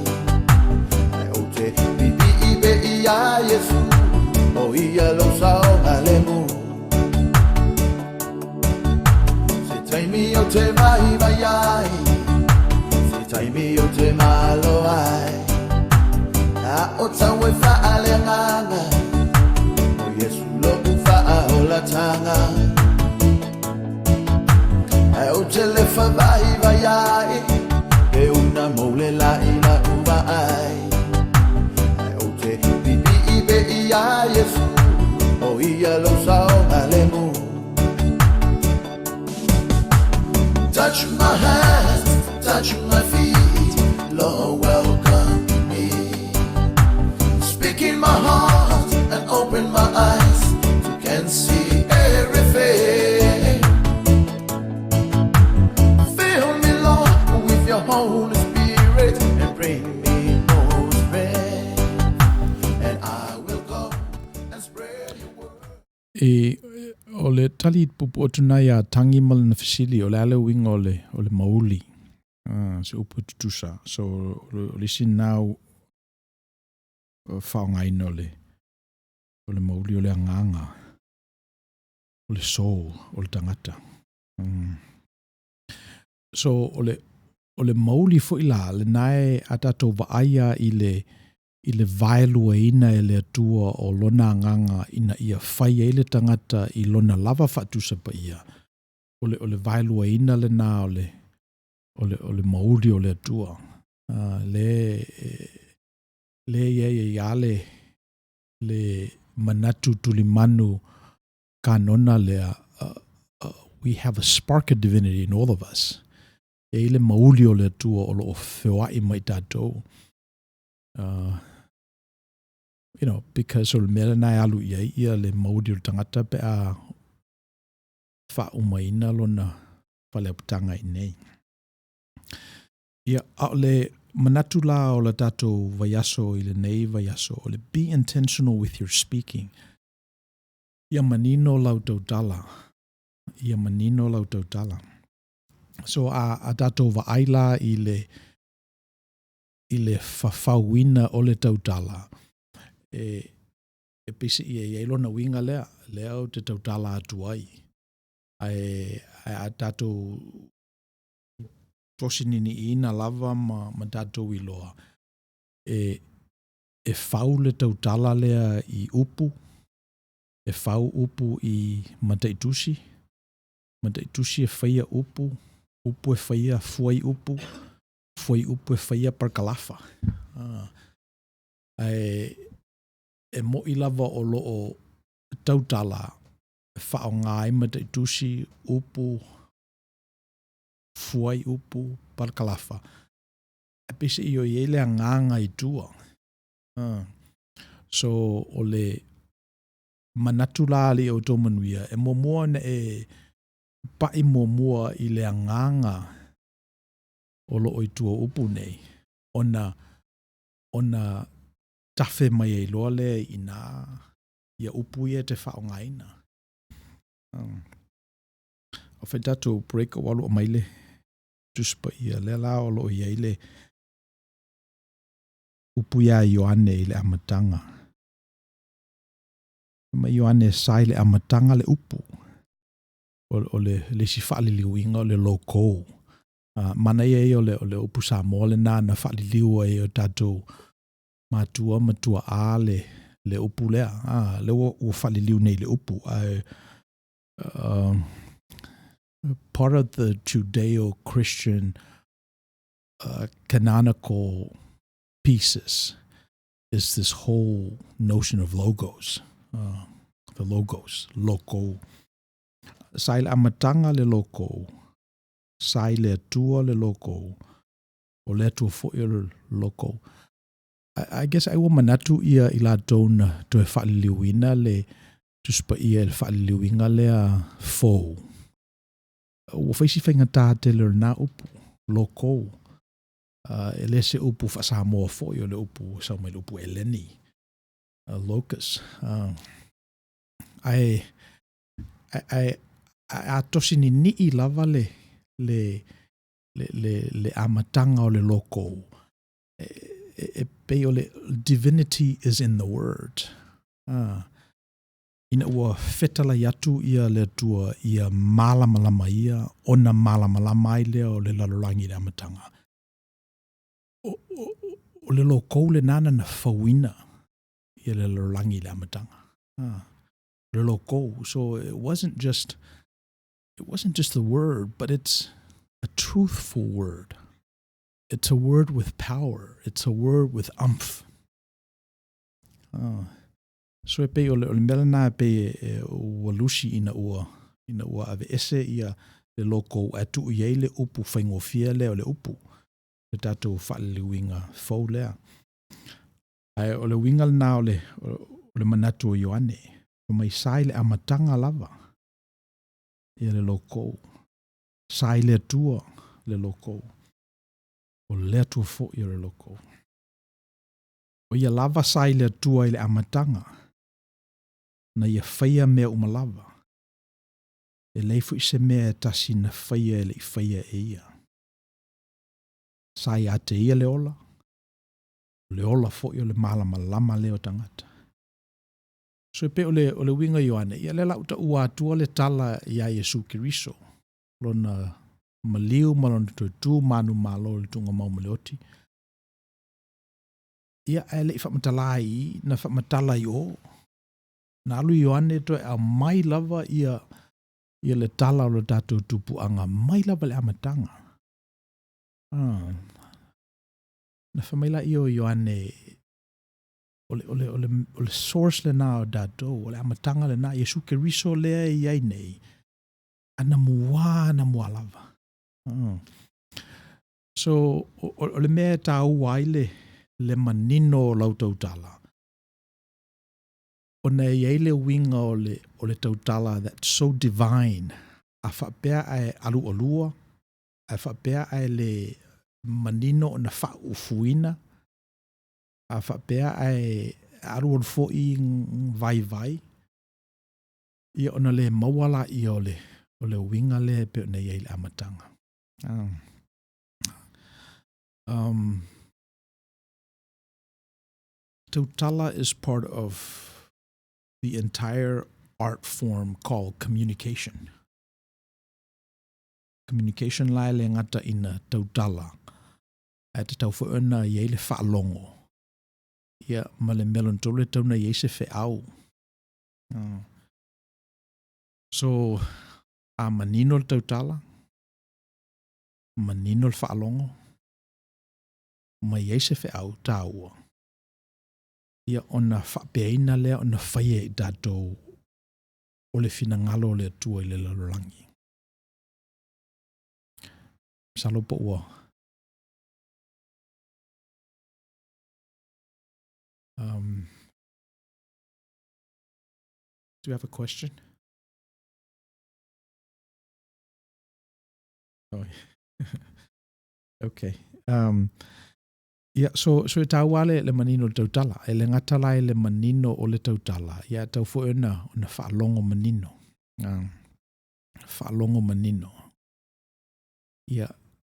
a o te bibi ibe ia Yesu, o ia lo sa o ale mu. Tai mi o te vai vai ai, se tai mi o te malo ai, a o tawe fa ale nganga, o Yesu lo ku fa o la tanga, a o te le fa vai vai ai, e una mole la ila uva ai, a o te bibi ibe ia Yesu, o ia lo sa o ale mu. Touch my hands, touch my feet, Lord, welcome me. Speak in my heart and open my eyes, you can see everything. Fill me, Lord, with your Holy Spirit and bring me more strength. And I will go and spread your word. O le talit pupu o tuna ia tangi mal na fasili o le ale winga o le mauli. Se upu tutusa. So o le sin nau whaongaina o le mauli o le anganga. O le soul, o le tangata. So o le mauli fo ila le nae atato vaaya i le vaelua ina e le atua o lona anganga ina ia whai e le tangata i lona lava whatusa pa ia. O le vaelua ina le nā o le mauli o le atua. Le ia le manatu tuli manu kanona lea. We have a spark of divinity in all of us. E le mauli o le atua o lo whewai mai tātou. Because o le mea nai alu ia le mauli o le tangata pe a wha umaina lona whale aputanga i nei. Ia le manatu la o le tātou vaiaso i le nei vaiaso o le be intentional with your speaking. Ia manino lau tautala. Ia manino lau tautala. So a tātou vaaila i le whawhauina o le tautala. E pisi ia ilona winga lea o te tautala atu ai. A tātou tosinini ina lava ma tātou iloa. E whau le tautala lea i upu. E whau upu i mataitusi. Mataitusi e whaia upu. Upu e whaia fuai upu. Fuai upu e whaia parkalafa. E mo i lava o loo tautala. E whao ngai mataitusi upu. Fuai upu parkalafa. E pisi i o iele a nganga i tua. So o le manatu la li o tō manuia. E momua na e pai momua i le anganga o lo i tua upu nei. Ona tafe mai e loa le i nā ia upu ia te whao ngaina. O whai tātou break o walu o maile tuspa ia le la o lo ia ile upu ia Ioane i le amatanga. Ma Ioane sai le amatanga le upu. O le si whaali liuinga o le loko. Mana ia o le upu sa mole na whaali liua e o tātou matua a le upu lea. Le o whaali liu nei le upu. Part of the Judeo-Christian canonical pieces is this whole notion of logos. The logos, loco. Sai le amatanga le loco. Sai le atua le loco. O le atua fo le loco. I guess I will manatu ia i la tona to e whaaliuina le tuspa ia e whaaliuinga lea fou. O whaisi whainga tāte le na upu. Loco. E le se upu whasa moa fo i o le upu sa mai le upu eleni. Locus. A tosini ni i lava le amatanga o le loco. E pe o le divinity is in the word. Ina ua fetala yatu ia le tua ia malamalama ia ona malamalama i lea o le lalorangi le amatanga. O le loco le nana na fawina ia le lalorangi le amatanga. Le loco. So it wasn't just the word, but it's a truthful word. It's a word with power. It's a word with umph. So e pe o le mela na pe ua lusi ina ua ave ese ia le loko atu iei le upu whaingofia lea o le upu. Le tātou whaaliwinga fau lea. Ai o le wingal na o le manatu o Ioane. O mai sai le amatanga lava. Ia le loko. Sai le atua le loko. o lea tua fo i re loko. O ia lava sai le tua i le amatanga, na ia whaia mea umalava. E leifu i se mea tasi na whaia e le i whaia e ia. Sai a te ia le ola fo i o le malama lama leo tangata. So e pe o le winga Ioane, ia le lauta ua atua le tala ia Yesu Kiriso, lona maliu malona tu manu malo le tunga mau maleoti. Ia ele i whamatalai na whamatala i o. Na alu Ioane to a mai lava ia le tala o le tātou tupu anga mai lava le amatanga. Na whamaila i o Ioane o le source le na o tātou, o le amatanga le na Yesu Kiriso lea i ai nei. Ana mua lava. So, o le mea tā uaile le manino o lau tautala. O na iei le winga o le tautala that's so divine. A whapea ai alu olua, a whapea ai le manino o na whaufuina, a whapea ai alu olfo i vai. Ia ona le mawala i o le winga le pe o na iei le amatanga. Tautala is part of the entire art form called communication. Communication lai le ngata ina tautala. A te tau whaona iei le whaalongo. Ia ma le melon tole tauna iei se whaau. So, a manino le tautala, manino le whaalongo, ma iei se whaau tāua. Ia ona whapeina lea ona whaia i tātou o le whina ngalo le atua i le lalorangi. Salopo ua. Do you have a question? Oh, okay. Ia, so e tau wale le manino le tautala. E le ngatala e le manino o le tautala. Ia tau fuena o na whaalongo manino. Whaalongo manino. Ia,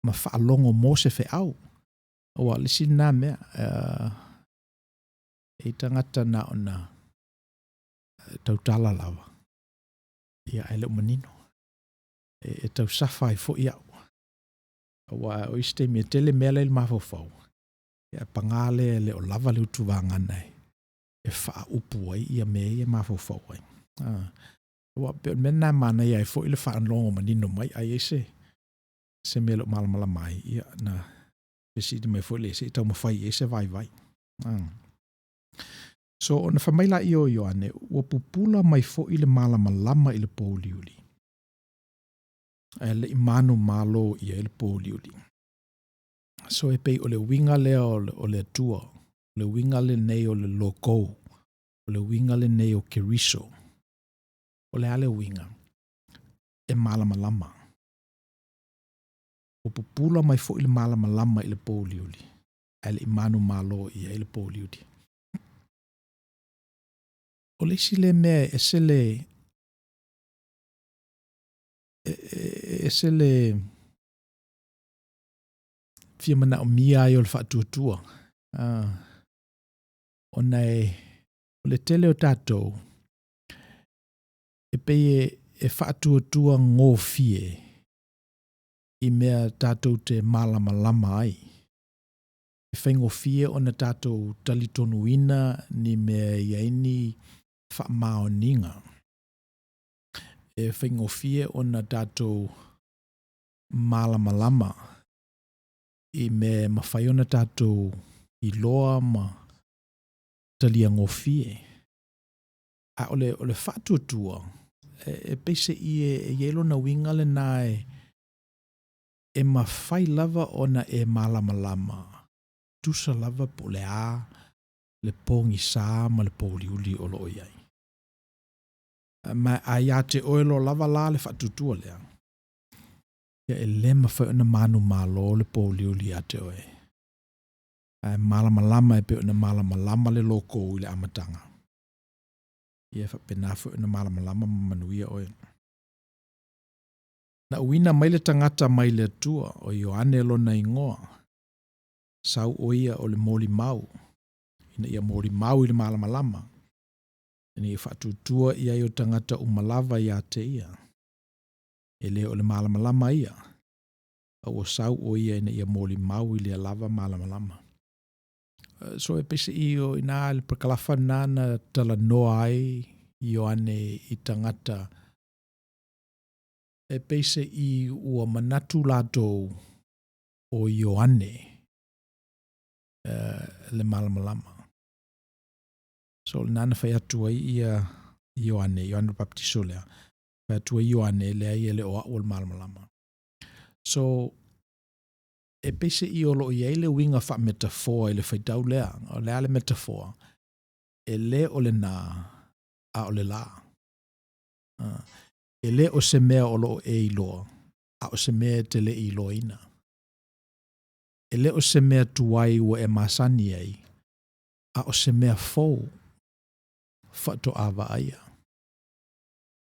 ma whaalongo mo se wheau. Oa, lisi nā mea. E tangata na o na tautala lawa. Ia, e le manino. E tau safai fo iau. Oa, o iste mea tele mea le mawhawhau. Ia pangale le o lava le utuwanga nei. E wha upu ai ia mea ia mawhawhau ai. Oa, pe mena mana ia e fo i le wha anlongo manino mai. Ai ese. Se mea lo malamala mai. Ia na pesi di mai fo i le se. Tau mawhai ese vai. So, ona whamaila i o Ioane, ua pupula mai fo i le malamalama i le pōliuli. E le imanu malo i le pōliuli. So e pei o le winga lea o le atua, o le winga le nei o le lokou, o le winga le nei o Keriso, o le ale winga, e malamalama. O pupula mai fo i le malamalama i le pōliuli, e le imanu malo i le pōliuli. O le si le mea e se le fia mana o mia ai o le whaatuatua. O nei, o le tele o tātou, e pei e whaatuatua ngō fie i mea tātou te malamalama ai. E whaingo fie o na tātou talitonuina ni mea iaini whaamaoninga. E whaingo fie o na tātou malamalama i me mawhaiona tātou i loa ma talia ngofie. A ole whatuatua, e peise i e yelo na winga le nae e mawhai lava o na e malamalama. Tusa lava po le a, le pongi sā ma le pōliuli o lo iai. Ma a ia te oelo lava la le whatuatua lea. Ia e le mawhai ona manu malo le pōliuli ate oe. Malama e pe ona malama le loko i le amatanga. Ia whapena whai ona malama manuia oe. Na uina mai le tangata mai le tua o Ioane lona ingoa. Sau o ia o le moli mau. Ina ia moli mau i le malama. Ina ia whatutua ia i o tangata umalava ia te ia. Ele o le malama ia. O sau o ia ina ia moli mau i le lava malama. So e pese i o ina le prakalafa nana tala noa ai Ioane i tangata. E pese i ua manatu latou o Ioane le malama. So le nana whai atua ia Ioane Baptiso lea. Whai atua Ioane lea ia le oa o le malama. So e pese i o lo iei le winga wha metafoa i le whaitau lea. O lea le metafoa. E le o le nā a o le la. E le o se mea o lo e iloa. A o se mea te le iloa ina. E le o se mea tuai ua e masani ai. A o se mea fau. Whato awa aia.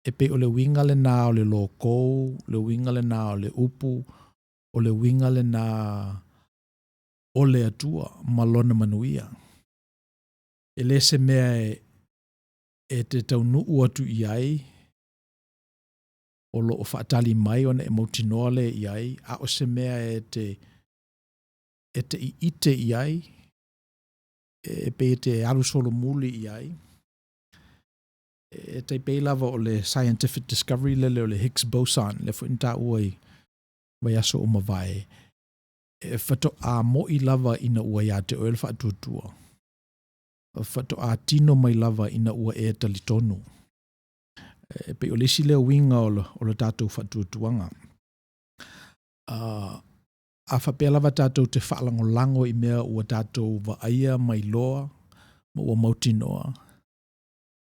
E pe o le winga le nā o le lokou, le winga le nā o le upu, o le winga le nā o le atua malona manuia. E le se mea e te taunu atu iai, o lo o whaatali mai ona e mautinoa le iai, a o se mea e te i ite iai, e pe te arusolo muli iai, e te peilava o le scientific discovery le o le Higgs boson, le fuinta uai vai aso o mawai. E whato a mo i lava ina ua ia te oel whaatutua. Whato a tino mai lava ina ua e talitonu. E pe o lesi leo winga o le tātou whaatutuanga. A whapea lava tātou te whaalango i mea ua tātou wa aia mai loa, ma ua mautinoa.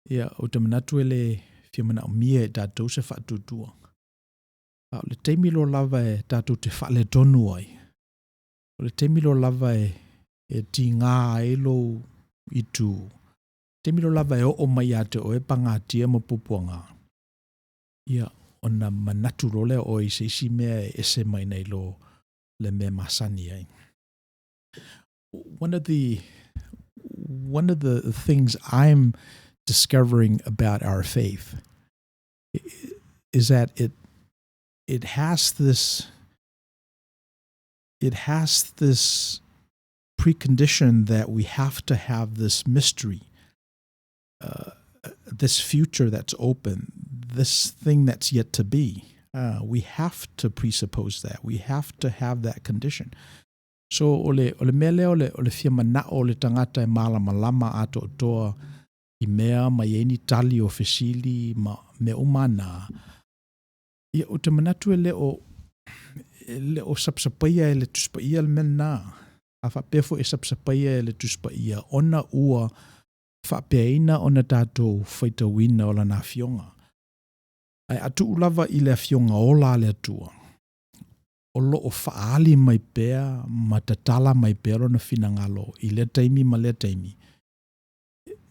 Ia, o te manatu ele whiamana o mia e tātou se whaatutua. O le teimilo lava e tātou te whaale tonu ai. O le teimilo lava e ti ngā elo i tū. Teimilo lava e o mai ate o e pangatia ma pupuanga. Ia, o na manatu role o i se isi mea e ese mai nei lo le mea masani ai. One of the things I'm discovering about our faith is that it has this precondition that we have to have this mystery, this future that's open, this thing that's yet to be. We have to presuppose that. We have to have that condition. So ole mele ole fiamana ole tangata e malama ato toa I mea mai eni tali o fesili ma me umana. Ia o te manatu e leo sapsapaia e le tuspaia le mena. A whapefo e sapsapaia e le tuspaia. Ona ua whapeaina ona tātou whaitawina o lana fionga. Ai atu ulava I le fionga o la le atua. O lo o whaali mai pēa, ma tatala mai pēa rona finangalo. I le taimi ma le taimi.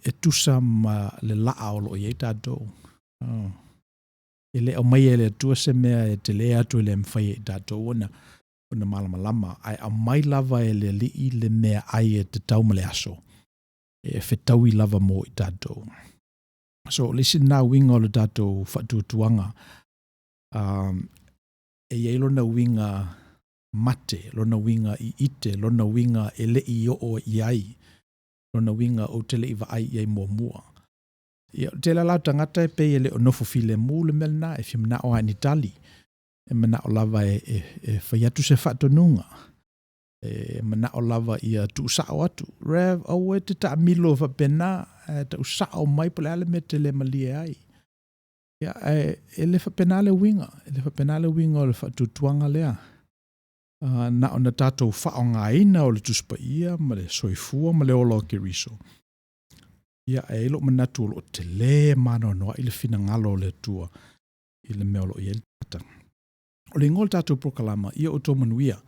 E tusa ma le laa o lo I e tātou. E le o mai e le atua se mea e te le atu e le mwhai e tātou ona malama. Ai a mai lava e le li I le mea ai e te tau ma le aso. E whetau I lava mo I tātou. So, lesi nā winga o le tātou whatutuanga. E iei lona winga mate, lona winga I ite, lona winga e le I o I ai. Lona winga o te le I vaai I ai mua. Ia, te la lau tangata e pe e le o nofo file mu le melna e whimna o ani tali. E mana o lava e whaiatu se whatonunga. E mana o lava ia tu sao atu. Rev, au e te ta milo wa pena, ta usao mai pole ale me te le malie ai. Ia, e le wa pena le winga. E le wa pena le winga o le whatutuanga lea. Na o na tātou whaonga ina o le tuspa ia, ma le soifua, ma le olo ke riso. Ia, e ilo manatu o lo te le mano noa I le fina ngalo o le tua. I le meolo I el tata. O le ngol tātou prokalama, ia o tō manuia.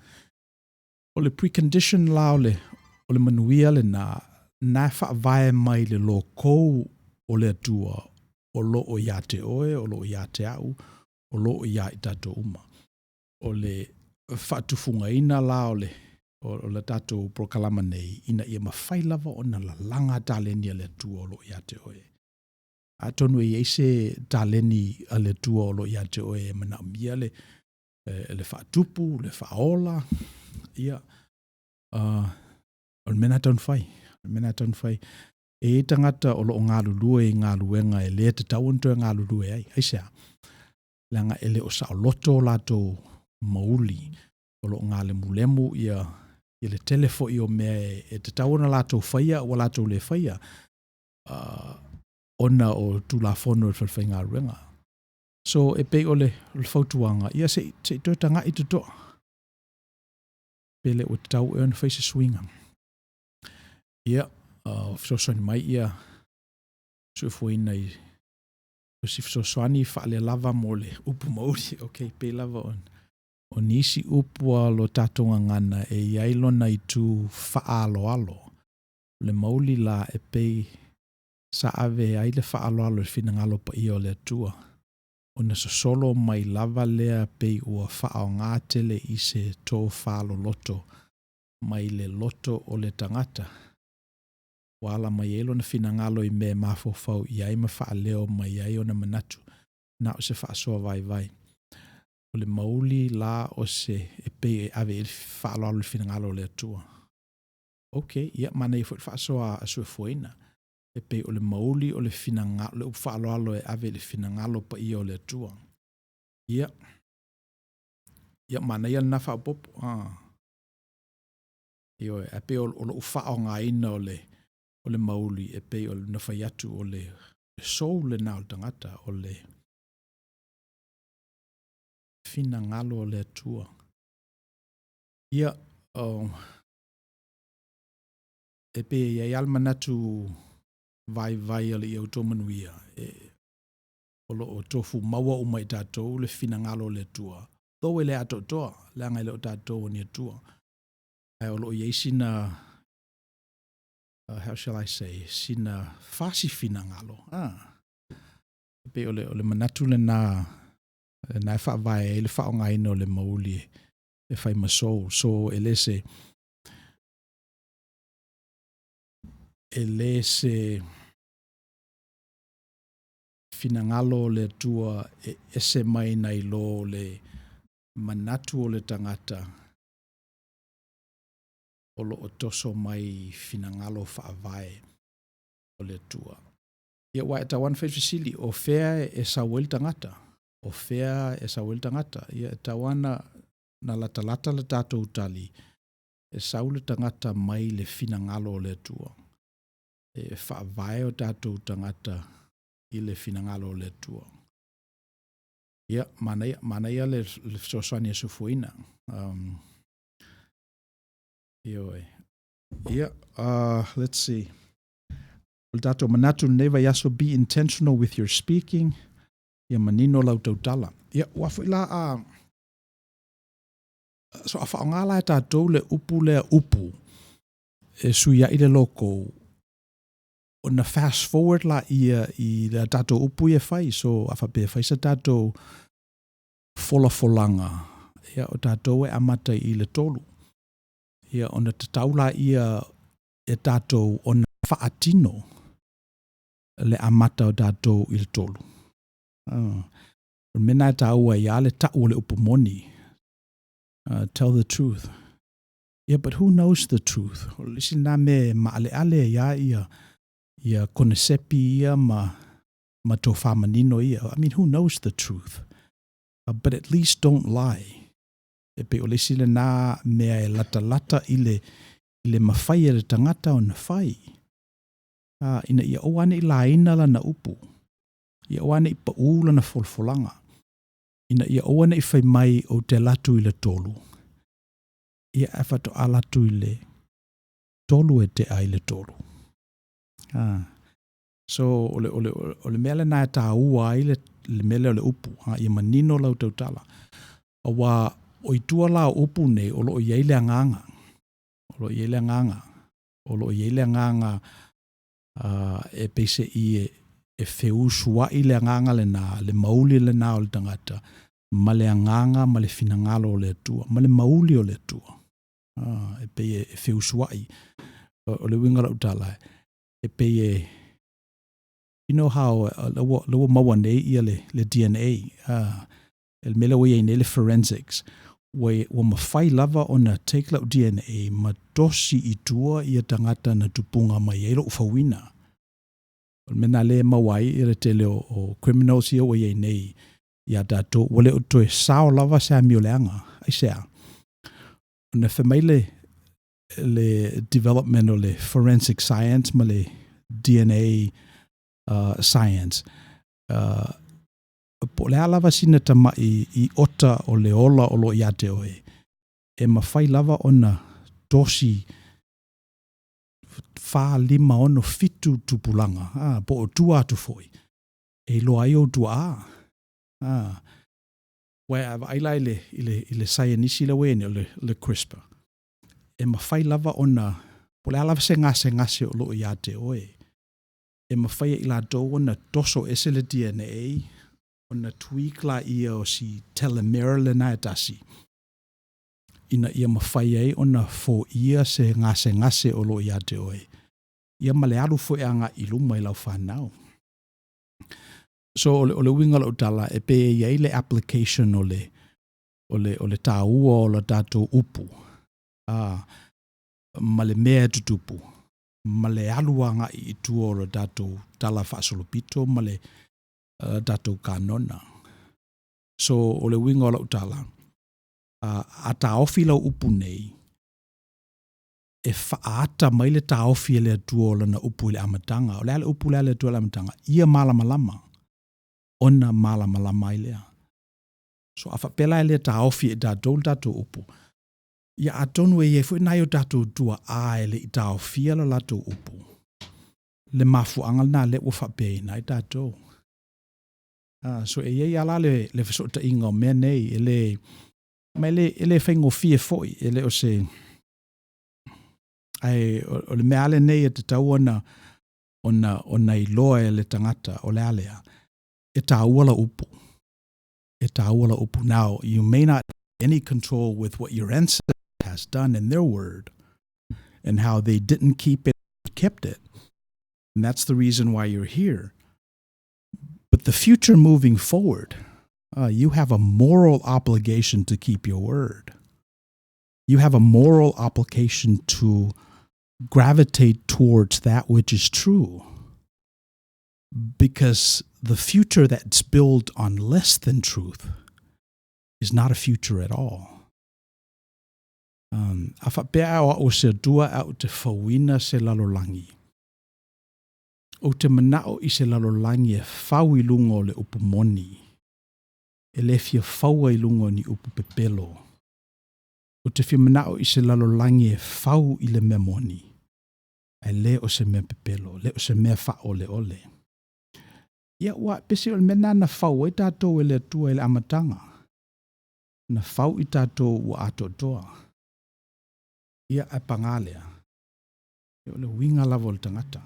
O le precondition la o le manuia le na whaavae mai le lo kou o le atua, o lo o ia te oe, o lo o ia te au, o lo o ia i tātou uma. O le whaatufunga ina la o le tātou prokalama nei, ina ia mawhai lava o na la langa tāleni a le atua o lo ia te oe. A tonu e eise tāleni a le atua o lo ia te oe e mana mia le whaatupu, le whaola, ia. O le mena taun whai. E tangata o lo o ngā lulua i ngā luenga e lea te tauanto e ngā lulua ai. Aisea, langa ele o sa o loto lato mauli o lo o ngā lemu ia le telefo i o mea e te tauana lato whaia o lato le whaia. Ona o tulafono e whai ngā ruenga. So e pei o le whautuanga, ia se toi tanga i te toa. Pele o te tau e ona whai se swinga. Ia, fisoswani mai ia, suefuina i, si fisoswani whaale lava mo le upu mauri, ok, pei lava o nisi upua lo tatonga ngana e iailo na i tu whaalo. Le mauli la e pei sa ave ai le whaalo e finangalo pa ia o le atua. O na solo mai lava lea pei ua whao ngā tele i se tō whaalo loto mai le loto o le tangata. Wala mai elo na finangalo i me mafofau i ai ma whaaleo mai ai o na manatu. Na o se whaasoa vai. O le mauli la o se e pei e ave e whaalo le finangalo le atua. Ok, ia mana i fwt whaasoa a sue fuena. E pei o le mauli o le finangalo, le upwhaaloalo e ave le finangalo pa ia o le atua. Ia. Ia mana ia na whaapopo. Ia e pei o le upwhao ngā ina o le mauli e pei o le nawhai atu o le sou le nao tangata o le finangalo o le atua. Ia e pei e almanatu vai ali i automanuia o lo o tofu maua umai tātou le finangalo le tua. Tō e le ato toa, le angai le o tātou o ni atua. Ai o lo i eisina, how shall I say, sina fasi finangalo. Pe o le manatu le na e wha vai e le wha o ngaino le mauli e whai masou. So e le se finangalo le tua e se mai nei lo le manatu o le tangata o lo o toso mai finangalo whaavae o le tua. Ia wai ta wan whaifisili o fea e sa wel tangata. O fea e sa wel tangata. Ia ta wana na lata le tātou tali e sa ule tangata mai le finangalo o le tua. E whaavae o tātou tangata i le finangalo le tua. Ia, mana ia le sosani e sufuina. Ia, let's see. O tātou manatu neva yaso be intentional with your speaking. Ia manino lau tautala. Ia, wafu ila so a whaongala e tātou le upu. E suia i le loko. O na fast forward la i le tātou upu e whai, so a whape whai sa tātou folanga. Ia o tātou e amata i le tolu. Ia o na tataula ia e tātou o na whaatino le amata o tātou i le tolu. Mena e tāua ia le tau le upumoni. Tell the truth. Yeah, but who knows the truth? Listen na me maale ale ia ia konesepi ia ma tofa manino ia. I mean, who knows the truth? But at least don't lie. E pe o lesi le nā mea e lata ile mawhai e le tangata o na whai. Ina ia oane i la ina la na upu. Ia oane i pa ula na folfolanga. Ina ia oane i whai mai o te latu i le tolu. Ia e whato a latu i le tolu e te ai le tolu. So o le mele nā e tā ua ai le mele o le upu. Ia manino lau tautala. wa o i tua la upu nei o lo o iei le nganga. O lo iei le nganga. O lo iei le nganga e pese i e feusua i le nganga le na, le mauli le na o le tangata, ma le nganga, ma le finangalo o le tua, ma le mauli o le tua. E pe e feusua i. O le wingara utala. E pe you know how lawa mawa nei ia le DNA, el mele wa nei le forensics, wa mawhai lava o na take lau DNA ma dosi i tua ia tangata na tupunga mai eiro ufawina. O mena le mawai ira te leo o criminals ia wa nei ia dato, wale o toe sao lava sa mioleanga, ai sea. O na whamaile le development o le forensic science ma le DNA science. Po le alava sina tama i ota o le ola o lo iate oe. E mawhai lava o na dosi wha lima ono fitu tupulanga. Po o tua atu foi. E lo ai o tua a. Wai aila ile sayanisi la wene o le CRISPR. E mawhai lava o na po le alava se ngase o lo iate oe. E mawhai ila do o na doso ese le DNA o na tweak la ia o si telomere le na etasi. Ina ia mawhai ai o na fo ia se ngase o lo iate oe. Ia male alu fo anga iluma i lau whanau. So o le winga la utala e pe iai le application o le tāua o le tātou upu. Ma le mea tutupu. Ma le aluanga i tua o le tātou tala whaasolopito ma le tātou kanona. So o le winga o la utala, a taofi lau upu nei, e whaata mai le taofi le atua o lana upu le amatanga, o le upu le atua le amatanga, ia malamalama, ona malamalama i lea. So a whapela le taofi e tātou upu, ia atonu e fu nai o tātou tua a ele i taofi ala latou upu. Le mafu angal na le ufa pe na i tātou. So e iei ala le fesota inga o mea nei, ele whaingo fie foi, ele o se, o le mea ale nei e te tau ona i loa e le tangata o le alea, e tā uala upu. E tā uala upu. Now, you may not have any control with what your ancestor has done in their word and how they didn't keep it, kept it. And that's the reason why you're here. But the future moving forward, you have a moral obligation to keep your word. You have a moral obligation to gravitate towards that which is true. Because the future that's built on less than truth is not a future at all. A whapea o se dua au te whawina se lalolangi. O te manao i se lalolangi e whau i lungo le upu moni. E le fia whau i lungo ni upu pepelo. O te fia manao i se lalolangi e whau i le mea moni. E le o se mea pepelo, le o se mea wha ole ole. Ia ua pese o le mena na whau i tātou e le tua i le amatanga. Na whau i tātou ua ato toa. Ia e pangalea. E o le winga lava o le tangata.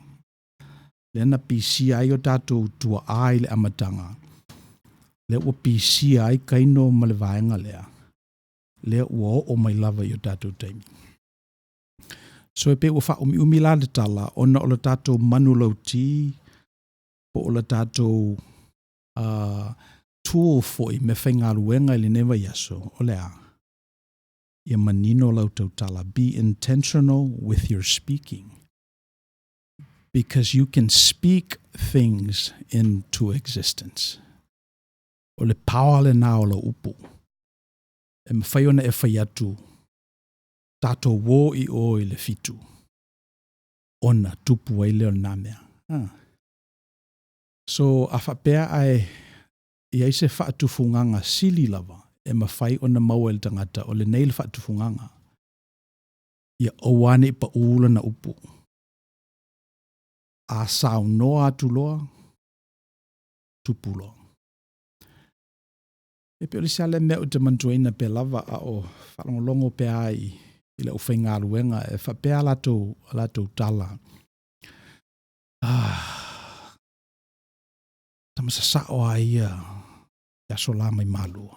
Le ana pisi ai o tātou tua ai le amatanga. Le ua pisi ai kaino ma le vaenga lea. Le ua o mai lava i o tātou taimi. So e pe ua wha umi la le tala, ona o le tātou manu lauti, po o le tātou tool foi me whainga luenga i le newa yaso, o lea. Ia manino lau tau tala. Be intentional with your speaking. Because you can speak things into existence. O le pawa le nao la upu. E mawhaiona e whaiatu. Tato wo i o i le fitu. Ona tupu ai leo nā mea. So a whapea ai i aise whaatufunganga sili lava. E mawhai ona maua le tangata o le neil whaatufunganga. Ia owane pa ula na upu. A sao noa atu loa, tupulo. E pe o le sale mea o te mantuaina pe lava a o whalongolongo pe ai i le uwhainga aluenga e whapea lato tala. Tamasasa o a ia so la mai malua.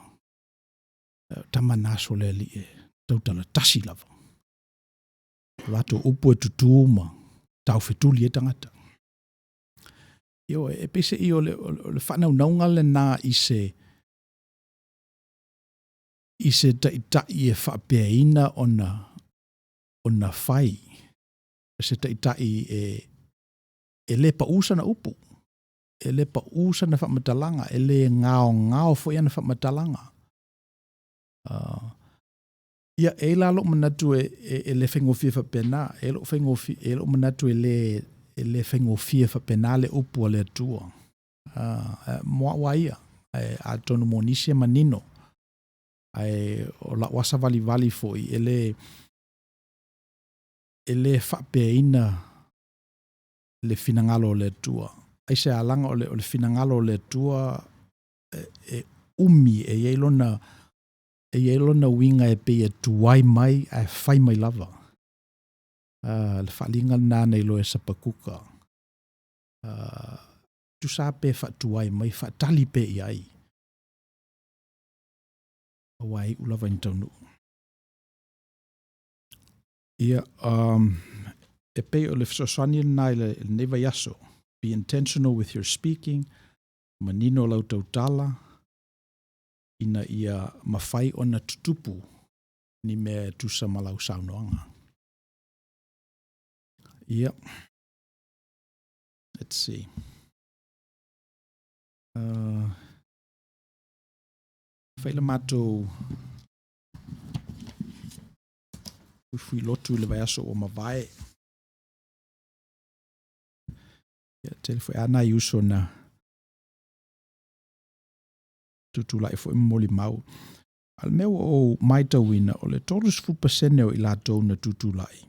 Tama naso le li e tautala tasi lava. Lato upu e tutuma tau whetuli e tangata. Io e pese i o le whanau naunga le nā i se taitai e whapeaina ona whai. Se taitai e le pa usa na upu. E le pa usa na whamatalanga. E le ngao fo ia na whamatalanga. Ia e lalo manatu e le whengofia whapena. E lo manatu e le whengofia whapena le upu a le atua. Moa waia. A tonu monisi e manino. O la wasa vali fo i ele whapeaina le finangalo le tua. Ai se alanga o le finangalo le tua e umi e yeilona winga e pe e tuai mai e whai mai lava. Le whalinga nana ilo e sapakuka. Tu sa pe whatuai mai whatali pe i ai. Awai ulava in taunu. Ia, e pei o le fsosani na le neva yaso. Be intentional with your speaking. Manino lau tautala. Ina ia mawhai o na tutupu. Ni me tusa malau saunoanga. Ia. Let's see. Whaila mātou ufui lotu le vai aso o mawai. Telefoi ana i uso na tutula e fo moli mau. Al meu o maita wina o le tolus fupasene o i latou na tutulai.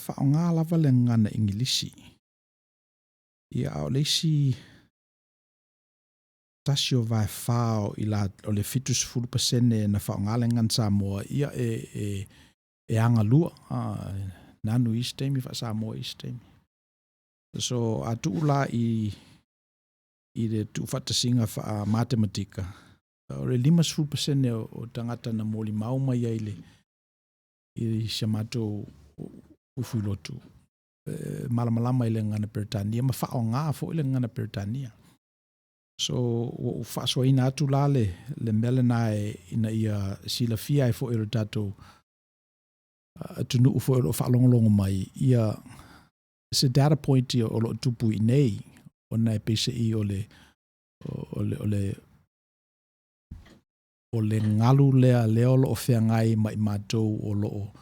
Whaonga lava le ngana ingilisi. Ia o leisi tasio vai whao i la o le fitus fupasene na whaonga le ngana Samoa. Ia e anga lua. Nanu istemi wha Samoa istemi. So atu la i le tu whatasinga wha matematika. O le 5% o tangata na moli mau mai aile i se matou ufui lotu. Malamalama i le ngana Peritania, ma whao ngā fo i le ngana Peritania. So o whaaswa ina atu la le melena ina ia sila fia e fo i le tatou atunu ufo i lo whaalongolongo mai ia se data point i o lo tupu i nei o na e pese i o le ngalu leo lo o whea ngai mai mātou o lo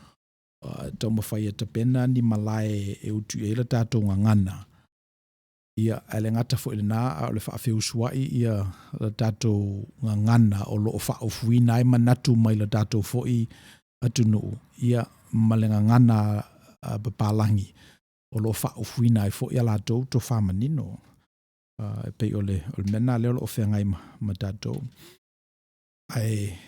tau mawhai e tapena ni malai e utu e la tātou ngangana. Ia ele ngata fo i nā o le whaafeu suai ia la tātou ngangana o lo o whaofui nai manatu mai la tātou fo i atunu. Ia malenga ngana papalangi o lo whaofui nai fo i la tātou to whamanino. Pei o le mena leo lo o whea ngai ma tātou. Ai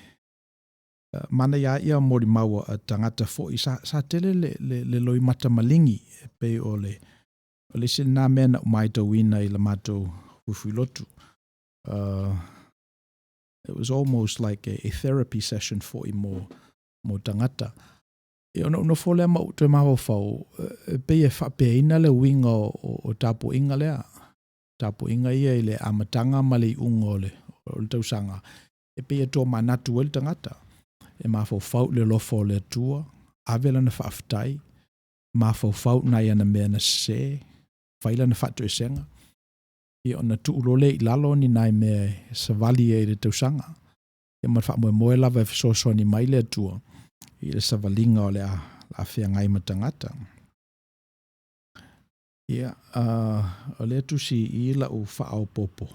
mana ia mori maua tangata fo i sa tele le loi mata malingi pe o le sina mena maita wina i la matou ufui lotu. It was almost like a therapy session for i mo tangata. E ono fo le ma te maho fau pe e whapeina le winga o tapo inga lea. Tapo inga ia i le amatanga mali ungo le tausanga. E pe e tō manatu el tangata. E mafau le lofo le tua, avela na whaaftai, mafau na ia na mea na se, whaila na whatu e senga. I ona tuurole i lalo ni nai mea sa vali e le tausanga. E man wha moe lava e fisoso ni mai le tua, i le sa valinga o le a whea ngai matangata. Ia, o le tusi i la u whaau popo.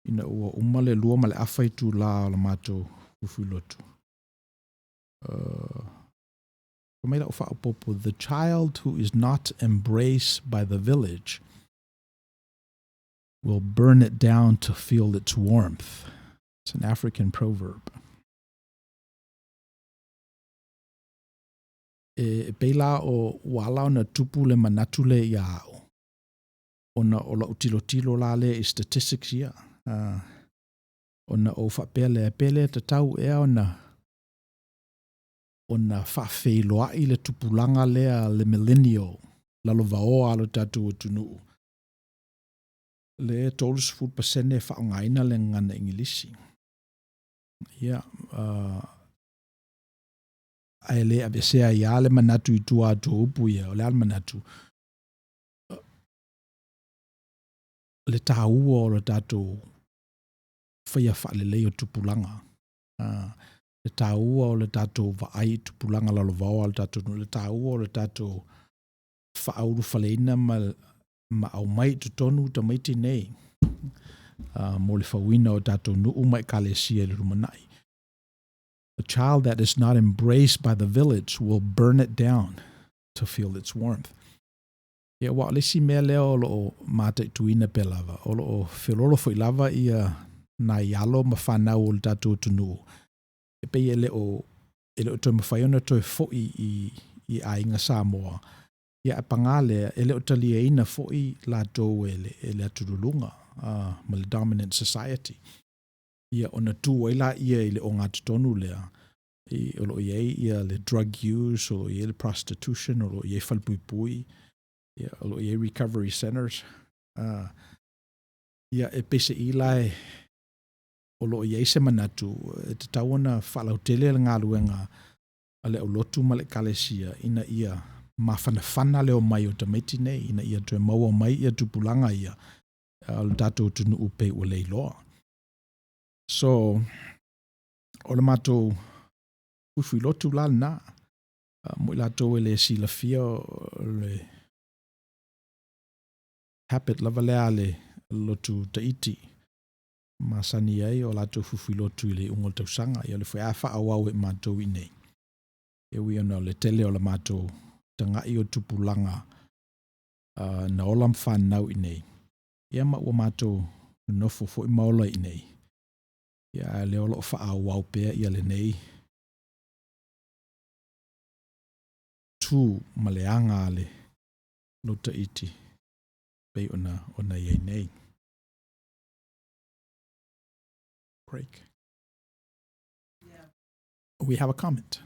Ina ua umale lua male awhaitu la o la mātou ufui lotu. The child who is not embraced by the village will burn it down to feel its warmth, It's an African proverb. Peila o wala ona tupu le manatu le iao. Ona o la utilo la le statistics ia. Ona o whapea le pele te tau ea ona whawheloa i le tupulanga lea le millennial lalo vao alo tatu o tunu. Le 30% e whaongaina le ngana ingilisi. Ia, ai le avesea ia le manatu i tua atu upu ia, o le al manatu. Le tāua o le tatu whaia whaalelei o tupulanga. Le tāua o le tatu vaai tupulanga lalo vao al tatu. Le tāua o le tatu whaauru whaleina ma au mai tutonu ta maiti nei. Mo le whawina o tatu nuu mai kalesia le rumanai. A child that is not embraced by the village will burn it down to feel its warmth. Ia wa lesi mea leo o mata tuina pe lava. O whilolo fo lava ia na ialo ma whanau o le tatu tunu. E pe ele o toi mawhaiona toi foi i ainga Samoa. Ia pangale ele o talia ina foi la tau ele aturulunga ma le dominant society. Ia ona tu ila ia ile o ngā tutonu lea. O lo iei ia le drug use, o lo iei le prostitution, o lo iei whalpuipui, ia o lo iei recovery centers. Ia e pese ilai o lo iei se manatu, e te tauana whalautele le ngā luenga a le o lotu ma le kalesia ina ia mawhanawhana leo mai o tamaiti nei, ina ia tue maua mai ia tupulanga ia o le tātou tunu upe o leiloa. So, o le mātou uwhi lotu la na, mo i lātou e le sila fia le habit lava lea le lotu taiti. Masani ai o lātou uwhi lotu i le ungol tausanga, i o le fwe awha awau e mātou i nei. E wi ona le tele o le mātou tangai o tupulanga na olam whanau i nei. Ia ma ua mātou nofo fo i maola i nei. Ia le olo wha awau pea ia le nei. Tu maleanga le lota iti. Pei ona iei nei. Break. Yeah. We have a comment.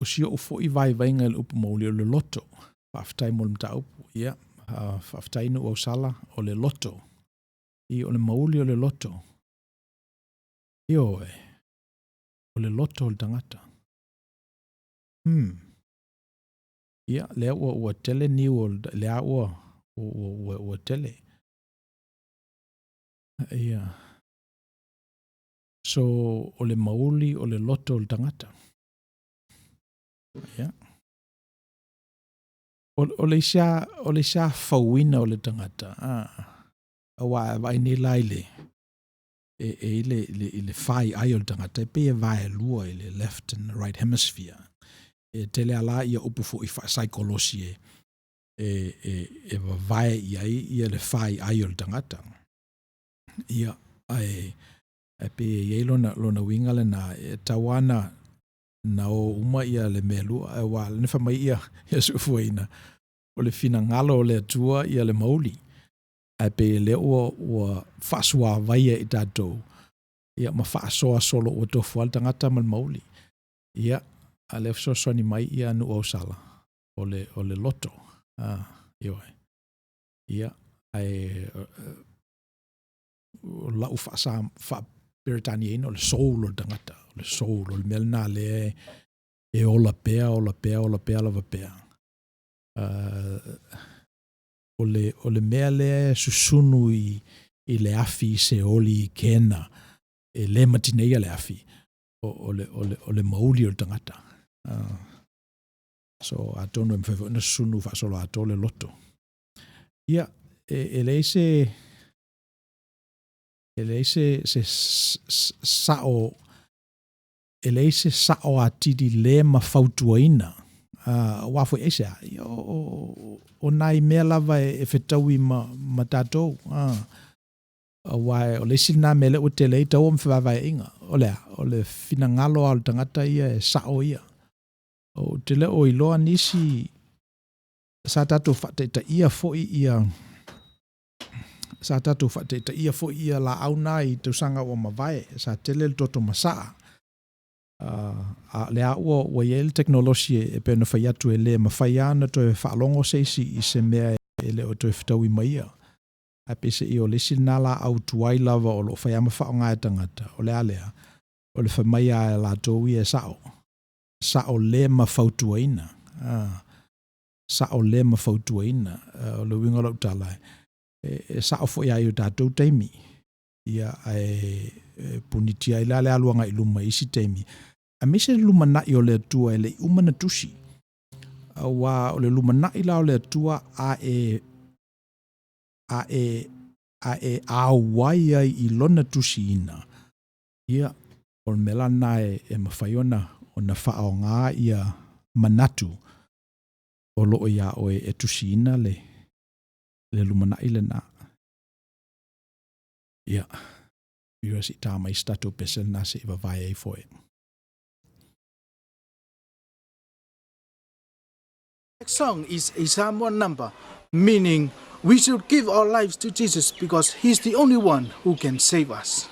O sia o fo I vai vainga le upu mauli o le loto. Whaftai mo le mta upu. Ia. Whaftai nu au sala o le loto. I o le mauli o le loto. Io o le loto o le tangata. Ia, lea ua tele ni o lea ua tele. Ia. So, o le mauli o le loto o le tangata. Ia. O le sia fawina o le tangata. Awa vai ni laile. Le fai ai o le tangata. Pe e vai lua i le left and right hemisphere. E tele ala ia upu fo I psychology e vai ia le fai ai o le tangata. Ia ai pe ia lona winga le na tawana na o uma ia le melu e wa le fa mai ia su fuina o le fina ngalo o le tua ia le mauli. Ai pe le o fasua vai I tatou. Ia ma fasoa solo o tofu al tangata mal mauli. Ia a le so ni mai ia nu o sala o le loto. Ia ai la u fa Britanniano le soul o tangata, le soul o le melna le e ola pea lava pea. O le mea le susunu I le afi se oli kena e le matinea le afi o le mauli o tangata. So a tono me fa na sunu fa solo a tole loto. Ia e le se sao a tidi le ma fautuaina. Wafo ese o nai mea lava e whetau I ma tatou. Wai o le sina mele o te lei tau o mwhawai inga. O le fina ngalo al tangata ia e sao ia. O te le o iloa nisi sa tatu whateita ia foi ia. Sa tatu whateita ia foi ia la auna i tausanga o mawai. Sa tele le toto masaa. Le a ua ia le teknolosi e pena whai atu e le mawhai ana to e whaalongo seisi i se mea e le o to e whitau i maia. A pese i o le sinala au tuai lava o lo whai ama whaonga e tangata. O le alea. O le whamaia e la tōu i e sao. Sao le mawhautua ina. Sao le mawhautua ina. O le winga lau talai. Sao fo ia i o tātou teimi. Ia e punitia i le aluanga i luma isi teimi. A mese le luma nai o le atua e le umana tusi. Wa o le luma nai la o le atua a e awai ai i lona tusi ina. Ia o le melana e mawhaiona o na whao ngā ia manatu o loo ia o e tusi ina le luma nai le na. Ia. Ira si tāma i statu pesen na se iwa vai ai foe. Next song is a Psalm 1 number, meaning we should give our lives to Jesus because He's the only one who can save us.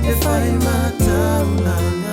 If I mata unanga,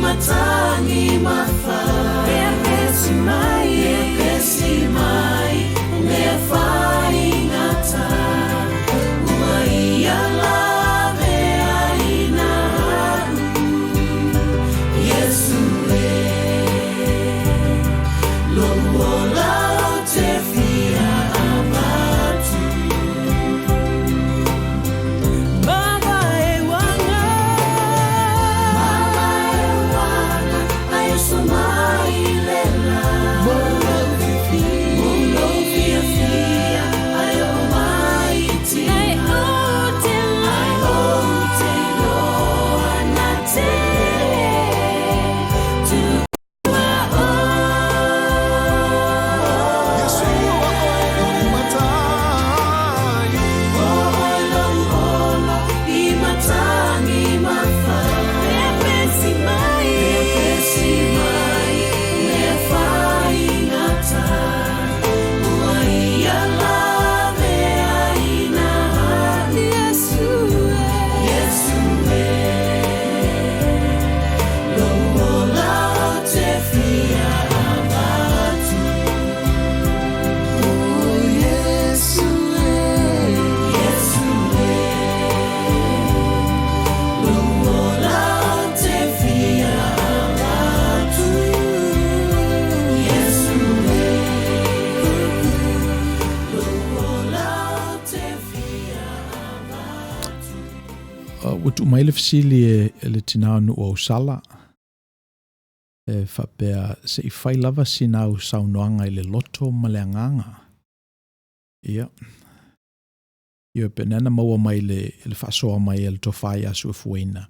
matangi mafa pesi mai me fai ngata uia la me aina Yesu lo la te fia abatu Baba e wanga ai so mai lela Mulo fia ai o mai ti ai o te lo anate Utu mai le fisili le tinao nu o sala. Whapea se I whai lava sinau saunoanga I le loto ma le anganga. Ia. Ia penana maua mai le whasoa mai le tofai asu e fuena.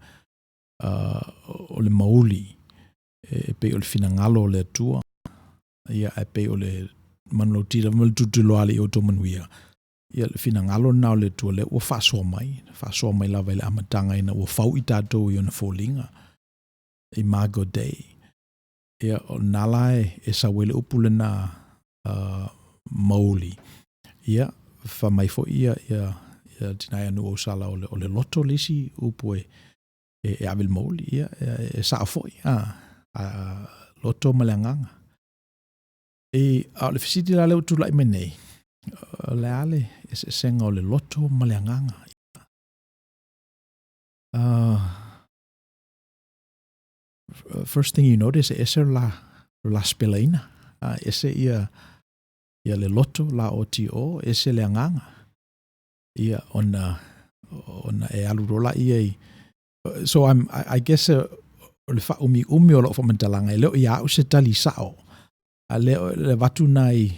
O le mauli. Pe o le finangalo o le atua. Ia pe o le manlotira maltutuloa le o to manuia. Ia le finangalo na o le tua le ua whasoa mai lava I le amatanga ina ua whau I tātou I ona fōlinga I Mago Day. Ia o nalae e sawele upule na mauli. Ia whamai fo ia tinai anu o sala o le loto lisi upu e awil mauli. Ia e saa foi. Loto maleanganga. Le fisiti la leo tula I menei. Le ale e senga o le loto maleanganga. First thing you notice ese la spelaina. Ese ia le loto la OTO ese le anganga. Ia ona e alurola ia. So I guess le fa umi o lo fa mantalanga leo ia o se tali sao. Le watu nai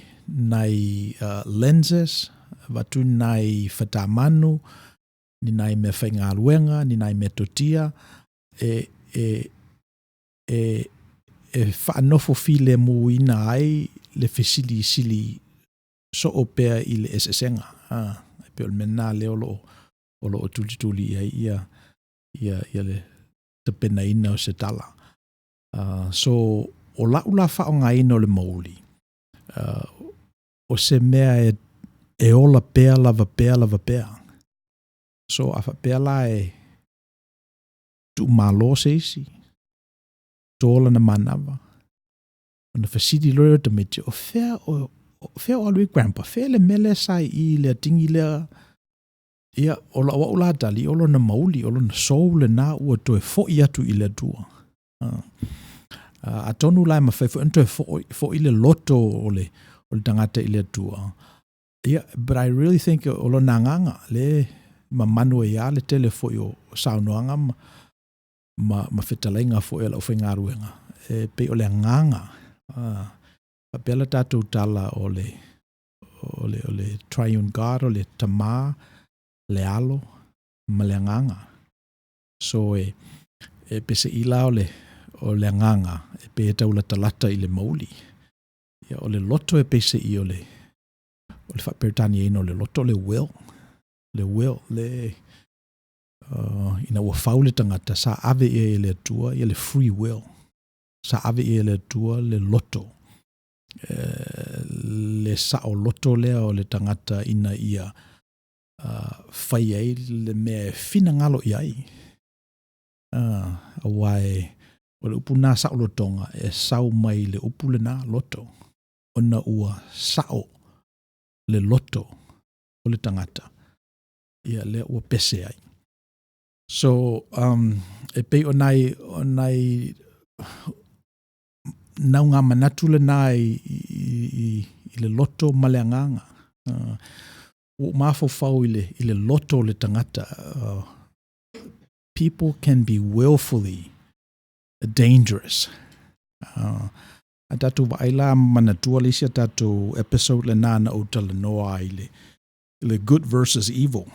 lenses, watu nai fatamanu, ni nai me whaingaluenga, ni nai me totia, whaanofo file muina ai le sili so opea I le esesenga. Pe o mena leo o lo tuli ia le tapena ina o se tala. So o laula whaonga ina o le mauli. O se mea e ola pea lava pea. So a whapea la tu malo se isi. Tola na manawa. O na whasidi lore o tamiti o whea o alui grandpa. Whea le mele sai I le tingi lea. Ia o la ula tali o lo na mauli o lo na sou le na ua toe fo I atu I le tua. A tonu lai ma whaifo ento fo I le loto o le tangata I le tua. Yeah, but I really think o lo nanganga le ma manu e ia le tele fo o saunoanga ma whetalenga fo e la whaingaruenga. Pe o le nganga. Pela tātou tala o le triune God, o le tamā, le alo, ma le nganga. So pese ila o le nganga, pe e taula talata I le mauli. O le loto e pese I o le whaperitani ino le loto le will. Ina ua whaule tangata sa ave e le atua, le free will. Sa ave e le atua le loto. Le sa o loto lea o le tangata ina ia whai ai le mea fina ngalo I ai. Awai O le upu nā sao lotonga e sau mai le upu le nā loto. Ona ua sao le loto o le tangata. Ia le ua pese ai. So, e pei onai naunga manatu le nā i le loto maleanganga. O mafofau i le loto le tangata. People can be willfully dangerous. A tatu wa'aila manatua le sia tatu episode le nā na utala noa i le good versus evil.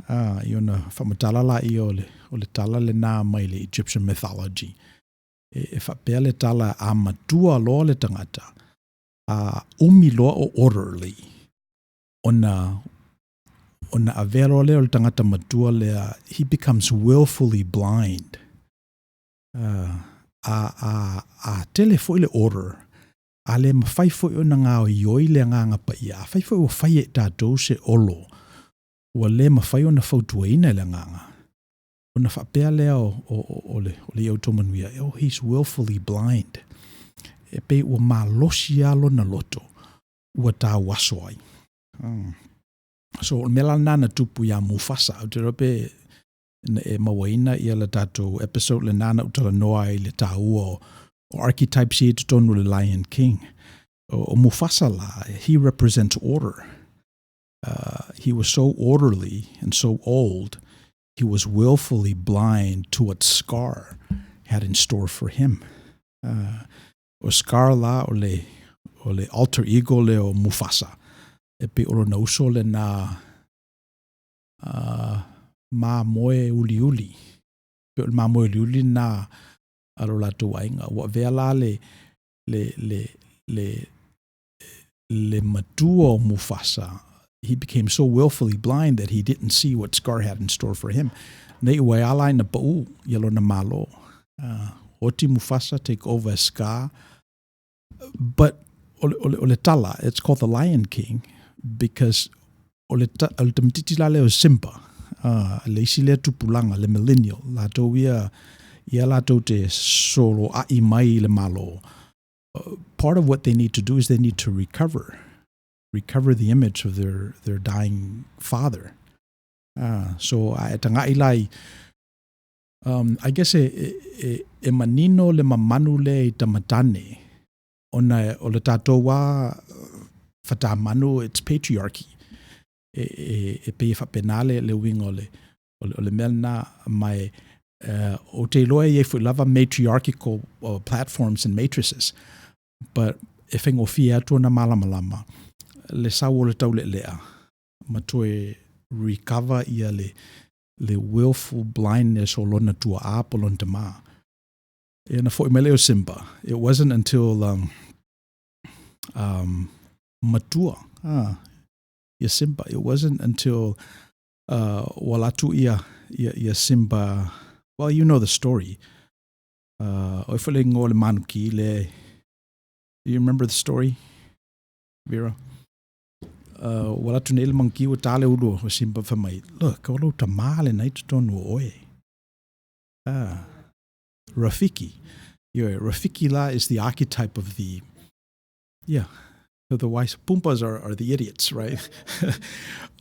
Iona whamatalala i o le tala le nā mai le Egyptian mythology. E whapea le tala a matua loa le tangata. Umi loa o orderly. Ona avero leo le tangata matua lea, he becomes willfully blind. Tele foi le order. A le mawhai foi o na ngā o ioi le nganga pa ia. A whai foi o whai e tātou se olo. Ua le mawhai o na whautuaina le nganga. O na whapea leo o le iau tomanuia. Oh, he's willfully blind. E pe ua malosi alo na loto. Ua tā waso ai. So, mela nana tupu ya Mufasa. O te rope e mawaina ia le tātou episode le nana utala noa i le tāua o archetypes i tonu le Lion King. O Mufasa la, he represents order. He was so orderly and so old, he was willfully blind to what Scar had in store for him. O Scar la o le alter ego le o Mufasa. E pe oro na uso le na ma moe uli. Pe o ma moe uli na alo la tu ainga. Wa vea la le matua o Mufasa. He became so willfully blind that he didn't see what Scar had in store for him. Nei ua ala na pa'u yalo na malo. Oti Mufasa take over as Scar. But ole tala, it's called the Lion King because ole tamatiti la leo Simba. Le isi lea tupulanga, le millennial. La tau ia la tau te solo ai mai le malo. Part of what they need to do is they need to recover the image of their dying father. So tanga ilai, I guess e manino le mamanu le tamatane ona o le tātou wā whatamanu, it's patriarchy. E pe whapenale le wingo le melna mai o te loe e fu lava matriarchal platforms and matrices. But e whengo fia atua na malamalama, le sau le tau le lea, ma toe recover ia le willful blindness o lona tua apo lon te maa. E na fo imeleo Simba. It wasn't until matua, ia Simba. It wasn't until walatu ia Simba. Well, you know the story. O fele ngō le manuki le. Do you remember the story, Vera? Walatu ne le manki o tale ulu o Simba whamai. Look, o lo ta male nei te tonu oe. Rafiki. Rafiki la is the archetype of the wise. Pumpas are the idiots, right?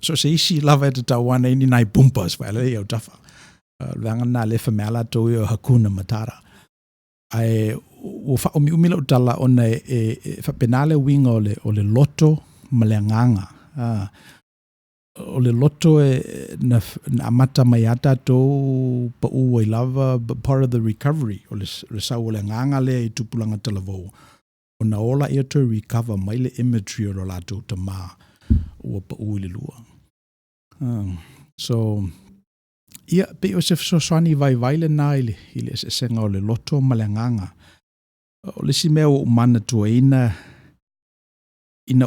So se isi lava te tawana ini nai pumpas, wale iau tafa. Langan na le whamela to i o Hakuna Matata. Ai o umila utala o ne whapenale winga o le loto maleanganga. O le loto na amata mai ata tō pa ua I lava, but part of the recovery o le sau o le nganga le I tupulanga talavou. O na ola ia to recover mai le imagery o lo lato ta maa ua pa ua le lua. So, ia pe o se swani vai le nā I le senga o le loto ma le nganga. O le si mea o umana tua ina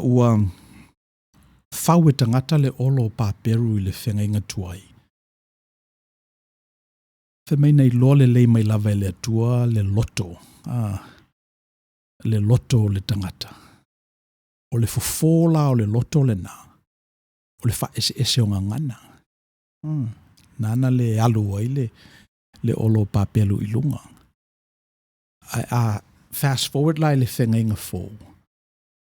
ua whau e tangata le olo pāperu I le whenga inga tuai. Whemei nei lo le mai lava le atua le loto. Le loto o le tangata. O le fofola o le loto le nā. O le wha ese o ngangana. Nana le alu ai le olo pāpelu I lunga. fast forward lai le whengainga fō.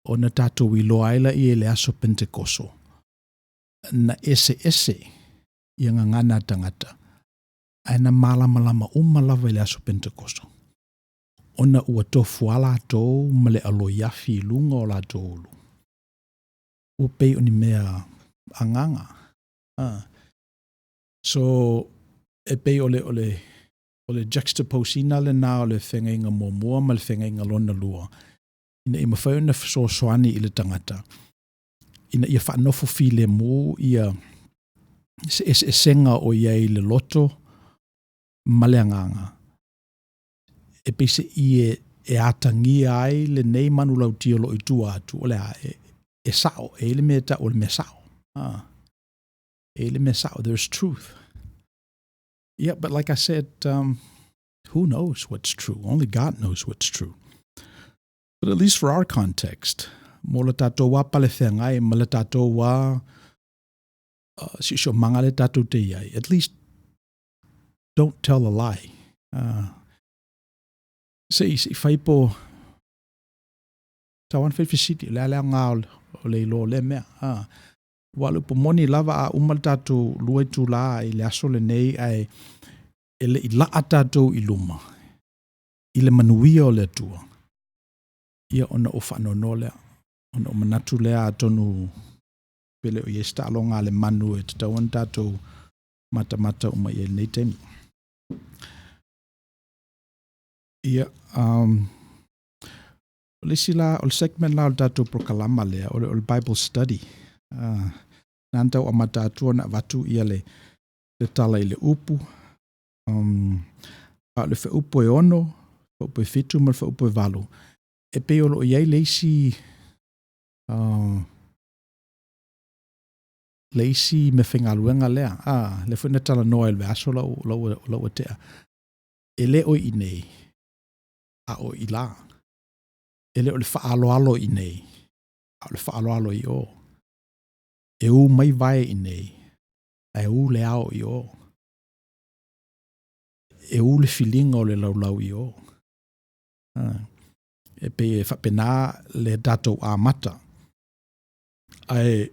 O na tātou I loa aila I le aso Pentekoso. Na ese I ngā ngana tangata. Ai na malama umalawa I le aso Pentekoso. Ona ua tofu ala tō male alo yafi lunga o la tōlu. Ua pei oni mea anganga. So, e pei ole juxtaposina le nā ole whengainga mua ma le whengainga lona lua. Ina I mawhai ona soani I le tangata. Ina ia whanofo file mo ia se senga o iai le loto ma le anganga. E pese I e atangia ai le nei manu lau tio lo I tua atu ole a e sao, e le mea ta o le mea sao. E le mea sao, there's truth. Yeah, but like I said, who knows what's true? Only God knows what's true. But at least for our context, mo le tātou wā pale whengai, ma le tātou wā si so manga le tātou te iai. At least don't tell a lie. Si whaipo tawan whaiwhisiti, le ngā o le ilo le mea. Walu po moni lava a umal tātou luai tū la I le aso le nei ai ele I laa tātou I luma. I le manuia o le tua. Ia ona o whanono lea. Ona o manatu lea atonu pele o iesta alonga le manu e te tauan tātou mata uma I nei temi. Ia, o le sila, o le segment la o tātou prokalama lea, o le Bible study. Nantau amata atua na watu ia le tala I le upu. Le wha upu e ono, wha upu e fitu, ma le wha upu e walu. E pe olo iai leisi me whengaluenga lea. Le whuna tala noa ilwe aso lau tea. E le o I nei, a o I la. E le o le whaaloalo I nei, a o le whaaloalo I o. E u mai vai I nei, a u le ao I o. E u le filinga o le laulau I o. E pe e whapena le datou a mata. Ai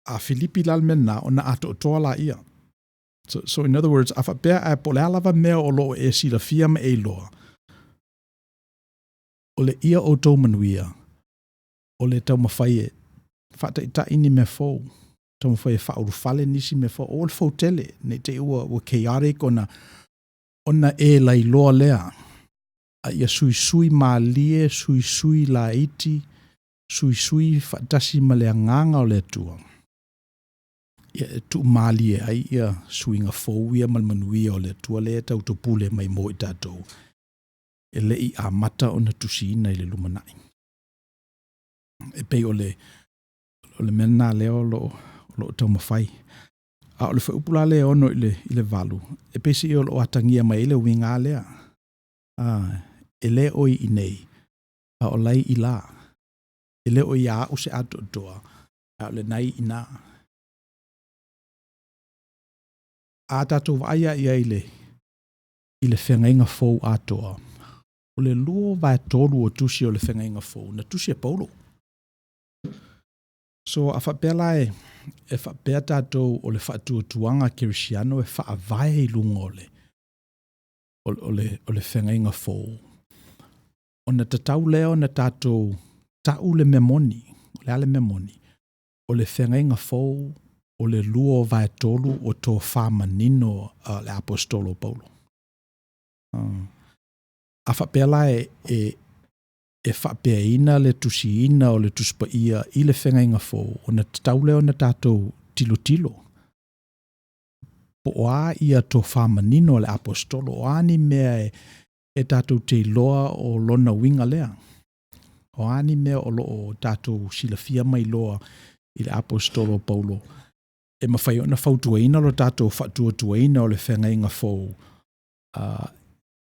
a Filipi lalmena o na ato toa la ia. So in other words, a whapea a po le alawa mea o loo e sila fia me e loa. O le ia o tau manuia. O le tau mawhai e whata ita ini me fau. Tau mawhai e whauru fale nisi me fau. O le fau tele. Ne te ua chaotic ona e lai loa lea. A ia sui maalie, sui la iti, sui whatasi ma le nganga o le tua. Ia tu maalie ai ia suinga fau ia malmanuia o le tua le tau topule mai mo I tātou. E lei a mata o na tusina I le lumanai. E pei o le mena leo lo tau mawhai. A o le whaupula le ono I le valu. E pei si o lo atangia mai le winga lea. E le oi I nei. A o lai I la. E le oi a o se ato toa. A o le nai I na. A tatou vaia ia I le whengainga fau atoa. O le luo vai tolu o tusi o le whengainga fau. Na tusi e paulo. So a whapela e whapea tātou o le whatuatuanga Kirisiano e whaavai I lunga o le whengainga fau. O na tatau leo na tātou tau le memoni, le ale memoni, o le whengainga fau o le luo vai tolu o tō whamanino le apostolo Paulo. A whapela e whapea ina le tusiina o le tuspa ia I le whengainga fau o na tatau leo na tātou tilo. Po oa ia tō whamanino le apostolo, o ani mea e tātou te loa o lona winga lea. O ani mea o loo tātou silafia mai loa I le apostolo Paulo. E mawhai ona whautuaina lo tātou whatuatuaina o le whengainga fau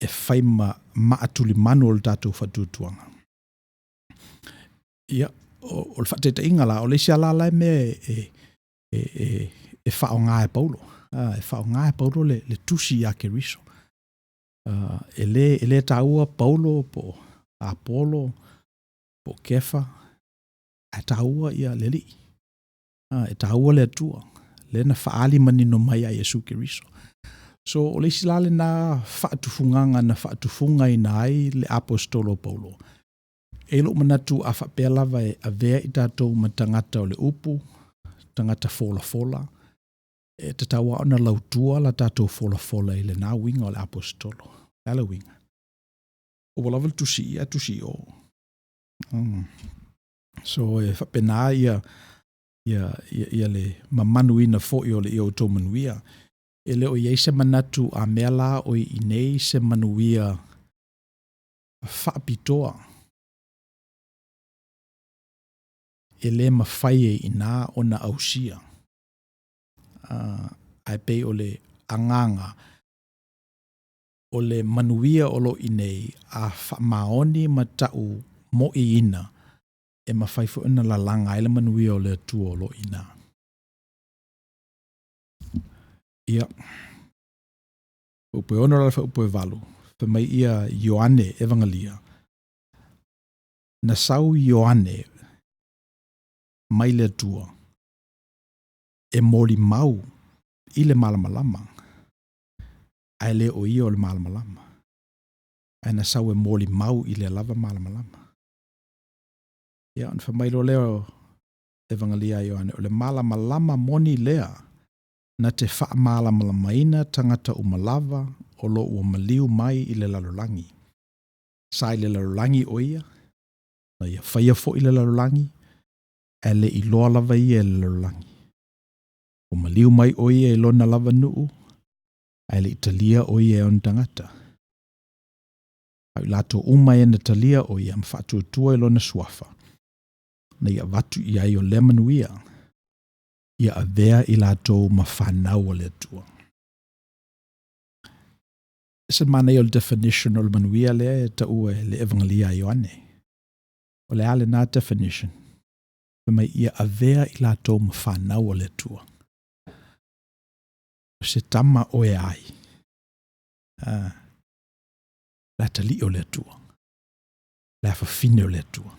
e whai maatuli manu o le tātou whatuatuanga. Ia, o le whateta ingala, o le sia lalai mea e whaonga e Paulo. E whaonga e Paulo le tusi a Keriso. Ele taua Paulo po Apollo po Kefa a taua ia leli. E taua le atua. Le na faali manino mai a Yesu Keriso. So o le silale na faatufunganga na faatufunga ina ai le apostolo Paulo. E lo manatu a whapea lava e a vea i tātou ma tangata o le upu, tangata fola. E te tawa ona lautua la tātou fola i le nā winga o le apostolo. Lala winga. O walawa tusi o. So e whapena ia le mamanuina fo i o le i o tō manuia. E le o iei se manatu a mea la o i nei se manuia whaapitoa. E le mawhai e ina o na ausia. Ai pei o le anganga o le manuia o lo inei a whamaoni ma tau mo i ina e mawhai fo ina la langa ele manuia o le atua o lo ina. Ia. Upe ono la upe valu. Whamai ia Ioane Evangelia. Na sau Ioane mai le atua. E moli mau i le malamalama. Ai le o ia o le malamalama. Ai na sau e moli mau i le lava malamalama. Ia, on whamai lo leo Evangelia Ioane. O le malamalama moni lea na te wha malamalamaina tangata umalava o lo ua maliu mai i le lalolangi. Sai le lalolangi o ia. Na ia whaia fo i le lalolangi. E le i loa lava ia le lalolangi. O maliu mai o ia e lona lava nuu, ai le italia o ia e on tangata. Au lato umai na talia o ia mfatu tua e lona suafa. Na ia vatu ia i o lemanuia, ia a vea i lato mawhanau o le tua. Esa mana i o le definition o le manuia lea e ta ua le Evangelia Ioane. O le ale na definition. Mai ia a vea i lato mawhanau o le tua. Se tama o e ai. La tali o le tua. La fafine o le tua.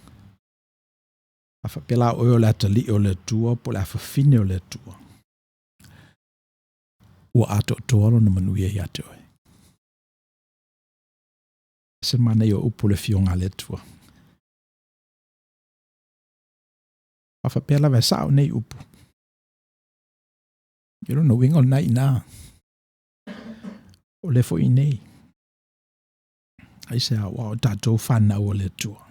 A whapela o la tali o le tua po la fafine o le tua. Ua ato toalo na manuia i ate oe. Se mana i o upo le fionga le tua. A whapela vai sao nei upo. You don't know wingo nai na. O le fo i nei. Ai se a wao tatou whana o le tua.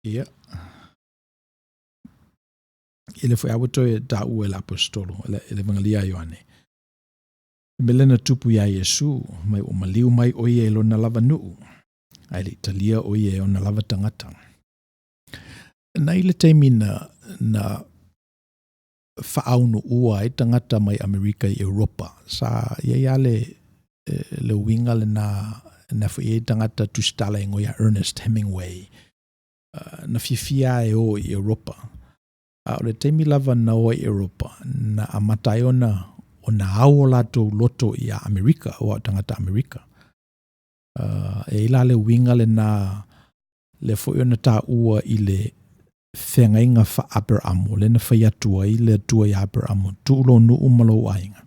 Ia. Ele foi awato e ta ua la apostolo, ele Evangelia Ioane. Melena tupu ya Yesu, mai o maliu mai o ia e lona lava nuu. Ai le italia o ia e ona lava tangata. Na ile teimi na whaauno ua e tangata mai Amerika i Europa. Sa ia le winga le na fu e tangata tustala ingo ya Ernest Hemingway. Na fifia e o i Europa. O le teimi lava na o i Europa. Na amatai ona o na au lato loto i a Amerika, o a tangata Amerika. E ila le winga le na le foi ona ta ua i le whengainga wha Abramo, le na whai atua i le atua i Abramo, tuulo nu umalo ainga.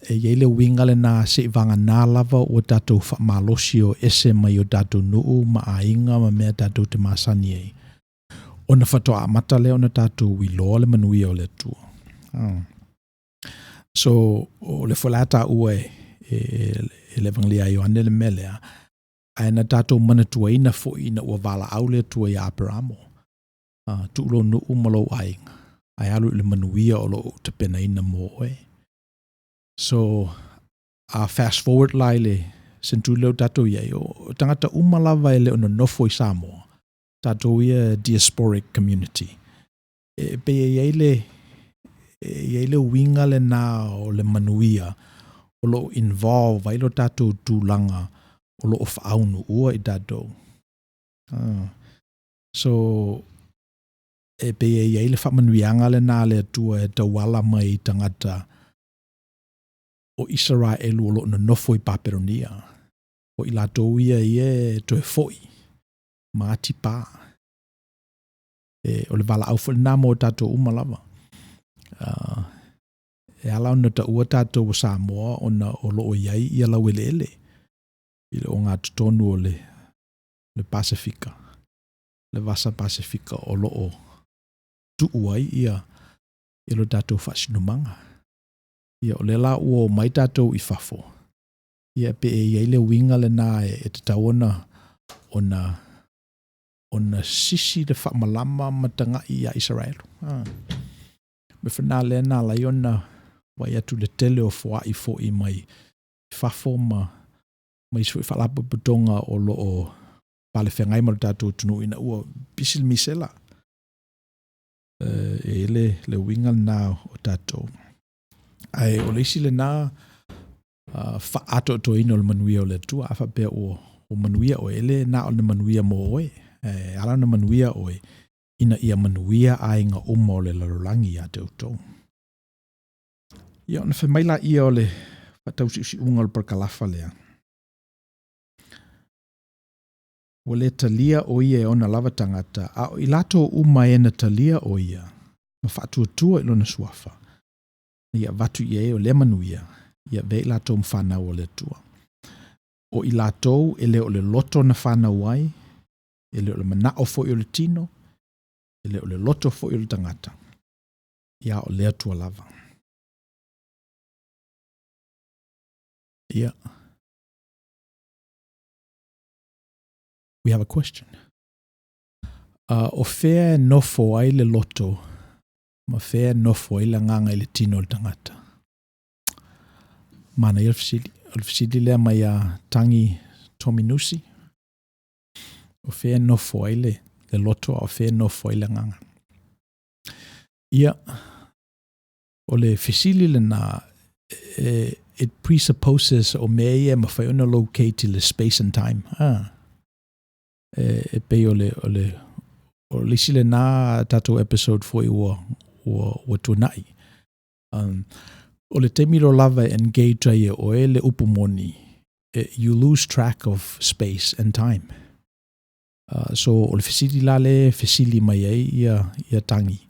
E iei le winga le na se vanga nā lava o tatou wha malosi o ese mai o tatou nuu ma ainga ma mea tatou te masani ei. Ona whatoa amata le ona tatou wiloa le manui o le tua. So, o le whalata ua e le Evangelia Ioane le melea, ai na tatou manatua ina fo ina ua wala au le tua i Abramo. Tuulo nu umalo ainga. Ai alu le manuia o lo te pena ina mo oe. So, fast forward lai le sentuleo tatou iei o tangata umalawa e le ono nofo i Samoa. Tatou ia diasporic community. Pe iei le winga le nā o le manuia o lo involve ai lo tatou tūlanga o loo whaunu ua I tātou. So, e pe e iei le whamanuianga le nā le atua e tawala mai tangata o Israel o loo na nofo I Paperonia. O I lātou ia e toe foi, maati pā. O le wala au fwle nā mo tātou umalava. E ala ona ta ua tātou o Samoa o loo iai I ala welele. I le o ngā tutonu o le Pasifika. Le vasa Pasifika o loo tuuai ia lo tātou whasinumanga. Ia o le la ua o mai tātou I fafo. Ia pe e iai le winga le nā e te tauona ona sisi le whamalama matanga I a Israel. Me whanā le nā lai ona wai atu le tele o fua I fo I mai fafo mai sui whalapa putonga o loo pale whengai maru tātou tunu ina ua bisil misela. E le winga nā o tātou. Ai o leisi le nā fa ato to ino le manuia o le tua afa pe o manuia o ele na o le manuia mo oe ala na manuia oe ina ia manuia ainga o le larolangi a te utou. Ia ona whamaila ia o le fatausi usi unga o perkalafa lea. O le talia o ia e ona lava tangata a o ilato uma e na talia o ia ma whatuatua ilo na suafa. Ia vatu ia o le manuia ia vei lato mfana o le tua. O I latou ele o le loto na whana wai, ele o le manao fo I o le tino, ele o le loto fo I o le tangata. Ia o le atua lava. Ia. We have a question. O fea nofo ai le loto, ma fea nofo ai la nganga I le tino o le tangata. Mana I alfisili lea mai a tangi Tominusi. O fea nofo ai le loto o fea nofo ai la nganga. Ia, o le fisili le na, it presupposes o mea ma whaiona locate le space and time. E pei o le sile na tato episode foi o tunai. O le temiro lava engage ai o ele upumoni. You lose track of space and time. So o le fisili lale fisili mai ai ia tangi.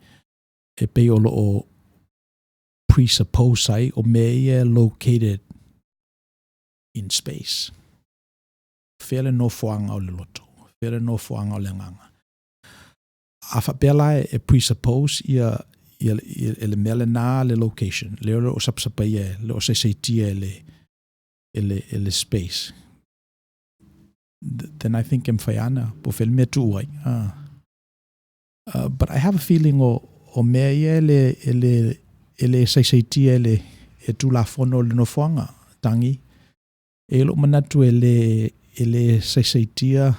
E pei o lo presuppose ai o mea located in space. Fele no foanga o le loto. Fele no foanga o le nganga. Afa pela e presuppose ia ele mele na le location. Le o sapsapa ia, le o seitia ele space. Then I think whaiana po fele mea tu uai. But I have a feeling o mea ia ele seitia ele e tu la fono le no foanga tangi. E lo manatu ele seitia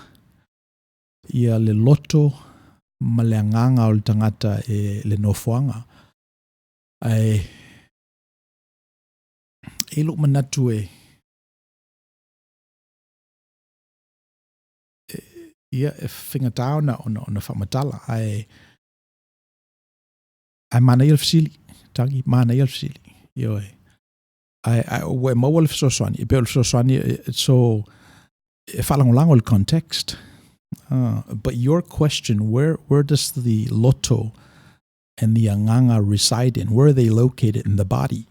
ia le loto ma le nganga o le tangata e le nofoanga. Ai e lo manatu ia e whingatau na ona whamatala. Ai mana i alfisili. Tangi, mana i alfisili. Ioi. Ai we maua le fisoswani. E peo le fisoswani so e whalangolango le context. But your question, where does the loto and the anganga reside in? Where are they located in the body?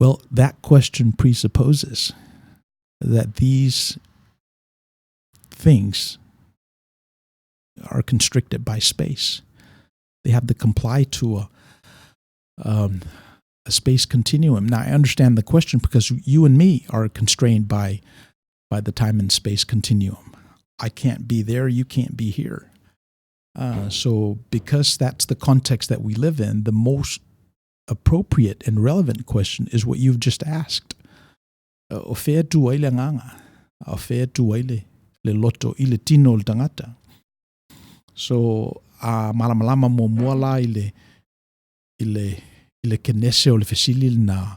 Well, that question presupposes that these things are constricted by space. They have to comply to a space continuum. Now, I understand the question because you and me are constrained by the time and space continuum. I can't be there, you can't be here. So because that's the context that we live in, the most appropriate and relevant question is what you've just asked. O fea tu ai le nganga, o fea tu ai le loto I le tino le tangata. So malamalama mo muala I le kenese o le fesili na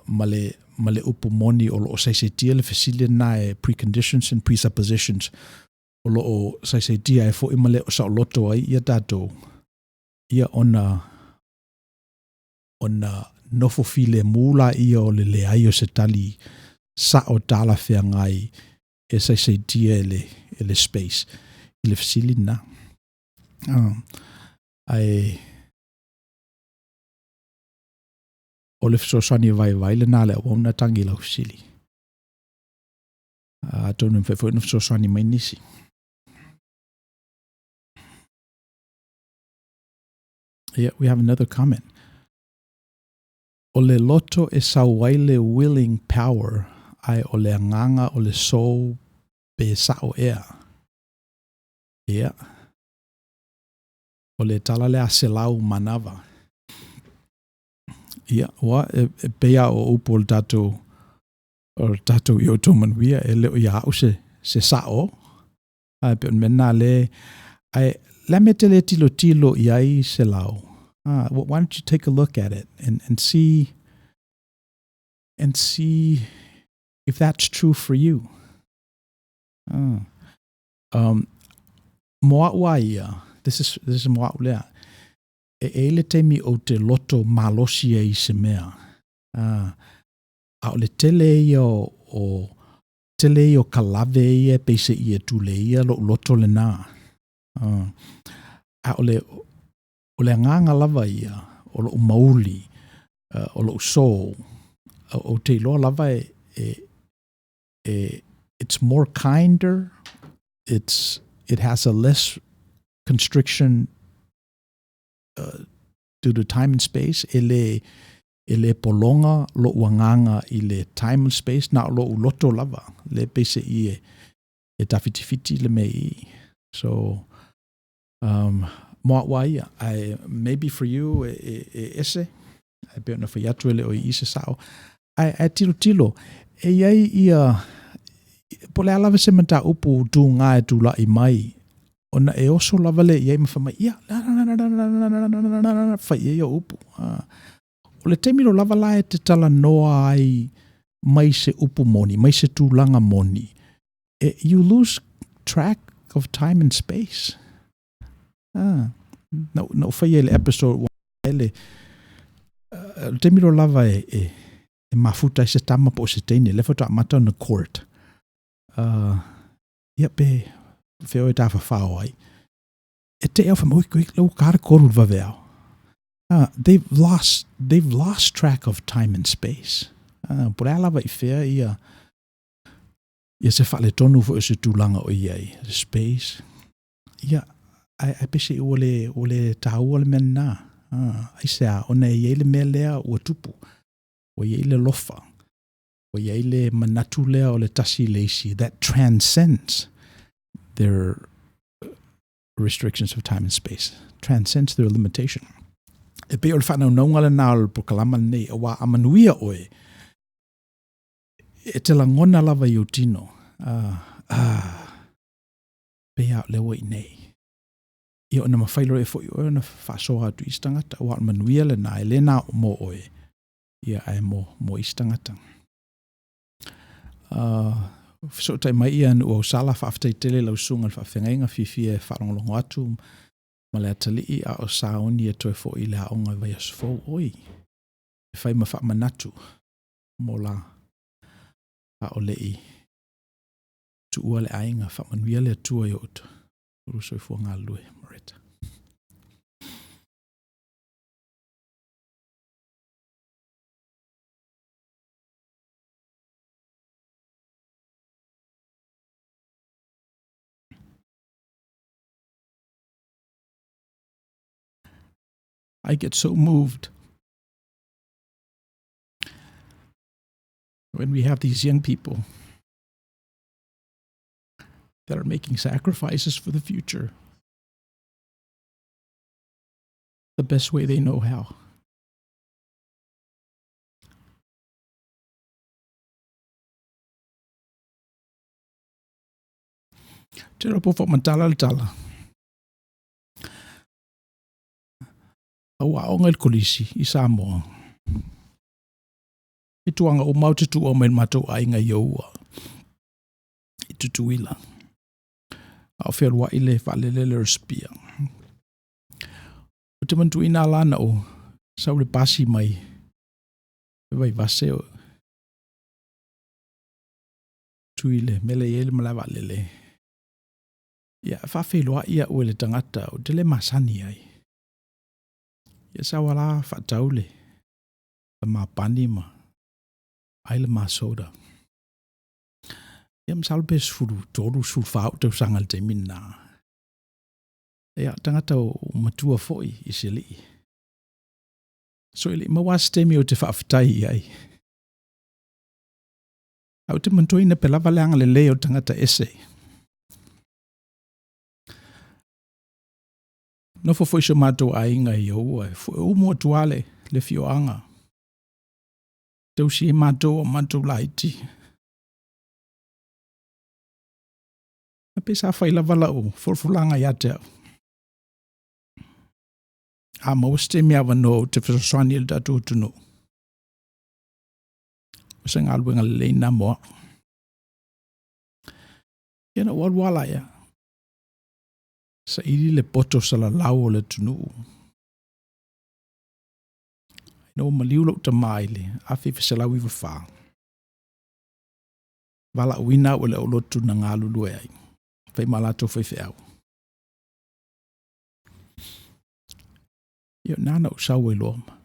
male upumoni o lo saisetia le fesile na e preconditions and presuppositions o lo saisetia e fo imale o sa loto ai ia tatou ia ona nofo file mula ia o le ai o se tali sa o tala fea ngai e saisetia ele space ile fesile na ai o le fesosani vai le nā le o na tangi lau sili. Tonu mwhai fwoi na fesosani mai nisi. Yeah, we have another comment. O le loto e sauai le willing power ai o le anganga o le sou pe sao ea. Yeah. O le tala le aselau manava. Ia, wa e pea o upo o tatou i o tomanuia e leo ia au se sao. Pe on mena le, la me te le tilo i ai se lau. Why don't you take a look at it and see if that's true for you. Moa ua ia, this is moa ulea. E le temi o te loto malosi e i se mea. A o le tele ia o tele ia o kalave ia peise ia tule ia lo loto le nā. A o le nganga lava ia, o lo mauli, o lo so, o te loa lava it's more kinder, it has a less constriction due to time and space, ele polonga lo wanganga i le time and space na lo loto lava le pese i e tawhitifiti le mei. So moa wai maybe for you ese I be na for yatu ele o i se sao ai tilo e iai ia pole alava se mata upu tu ngā e tu la i mai ona e oso lava le iai mawhama ia whai e o upu o le temiro lava la e te tala noa ai mai se upu moni mai se tūlanga moni you lose track of time and space no whai e le episode ele le temiro lava e mafuta i se tama po se teine le fota mata na court ia pe feo e tafa whao ai. E te eo whamoi kuik lau kāra koru vaveo. They've lost track of time and space. Pura alawa I whea ia se whale tonu fo se tūlanga o iai. Space. Ia, ai pese o le tāua le mena nā. Ai sea, ona iai le mea lea ua tupu. O iai le lofa. O iai le manatu lea o le tasi leisi. That transcends their restrictions of time and space, transcends their limitation. E pe o le whanau naunga le nāo po kalama nei, a wā amanuia oe, e te langona lava I o tino, pe au lewa I nei. I o na mawhailo e fo I oe na whasoa atu istangata, a wā amanuia le nā, e le nā mo oe, ia ai mo istangata. So tai mai ia o sala whaafitai tele lau sunga whaafengainga whiwhia e whaarongolongo atu ma le atalii a o saoni e toi fo I le aonga vai asufo oi e whai ma whaamanatu mo la a o lei tu ua le ainga whaamanuia le atua I oto uruso I fua ngā lue mareta. I get so moved when we have these young people that are making sacrifices for the future the best way they know how. Tera po whamatala tala. Awa o ngai kolisi I Samoa. I tuanga o mau te tu o men matou ai ngai ioua. I tutuila. A whea rua i le whaalelele respia. O te mantu ina lana o sau le pasi mai. E vai vase o. Tuile, mele ele malawa lele. Ia whawhelua ia ue le tangata o te le masani ai. Ia sawala whataule. La mapani ma. Ai le masoda. Ia msalpe suru toru suru whao tau sangal te minna. Ia tangata o matua foi i se li. So ili mawas temi o te whawhitai ai. Au te mantoina pe lava leanga le leo tangata ese. No foi so mato ainga i au ai. Foi umo tuale le fioanga. Tau si mato o mato laiti. A pesa fai lava lau, forfulanga ia te au. A mauste mea wano te whasaswani il datu tunu. Wasa ngā luenga le leina moa. Iana walwala ia. Sa ili le poto sa la lau o le tunu. Ino maliulo ta maile, a fifa sa lau iwa wha. Wala uina o le olotu na ngā lulue ai. Fai malato fai au. Ia nana usau e loma.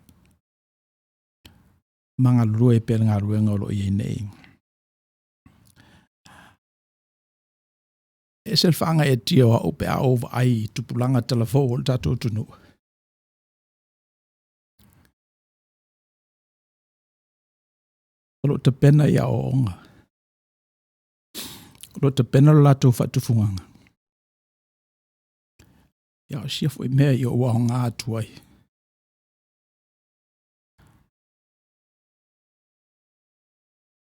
Manga lulue pe ngā ruenga o lo i nei. E sel whaanga e tio a ope a over ai tupulanga telefo o le tatou tunu. Olo te pena ia o onga. Olo te pena lo latou whatufunganga. Ia o sia fwoi mea i o wao ngā atuai.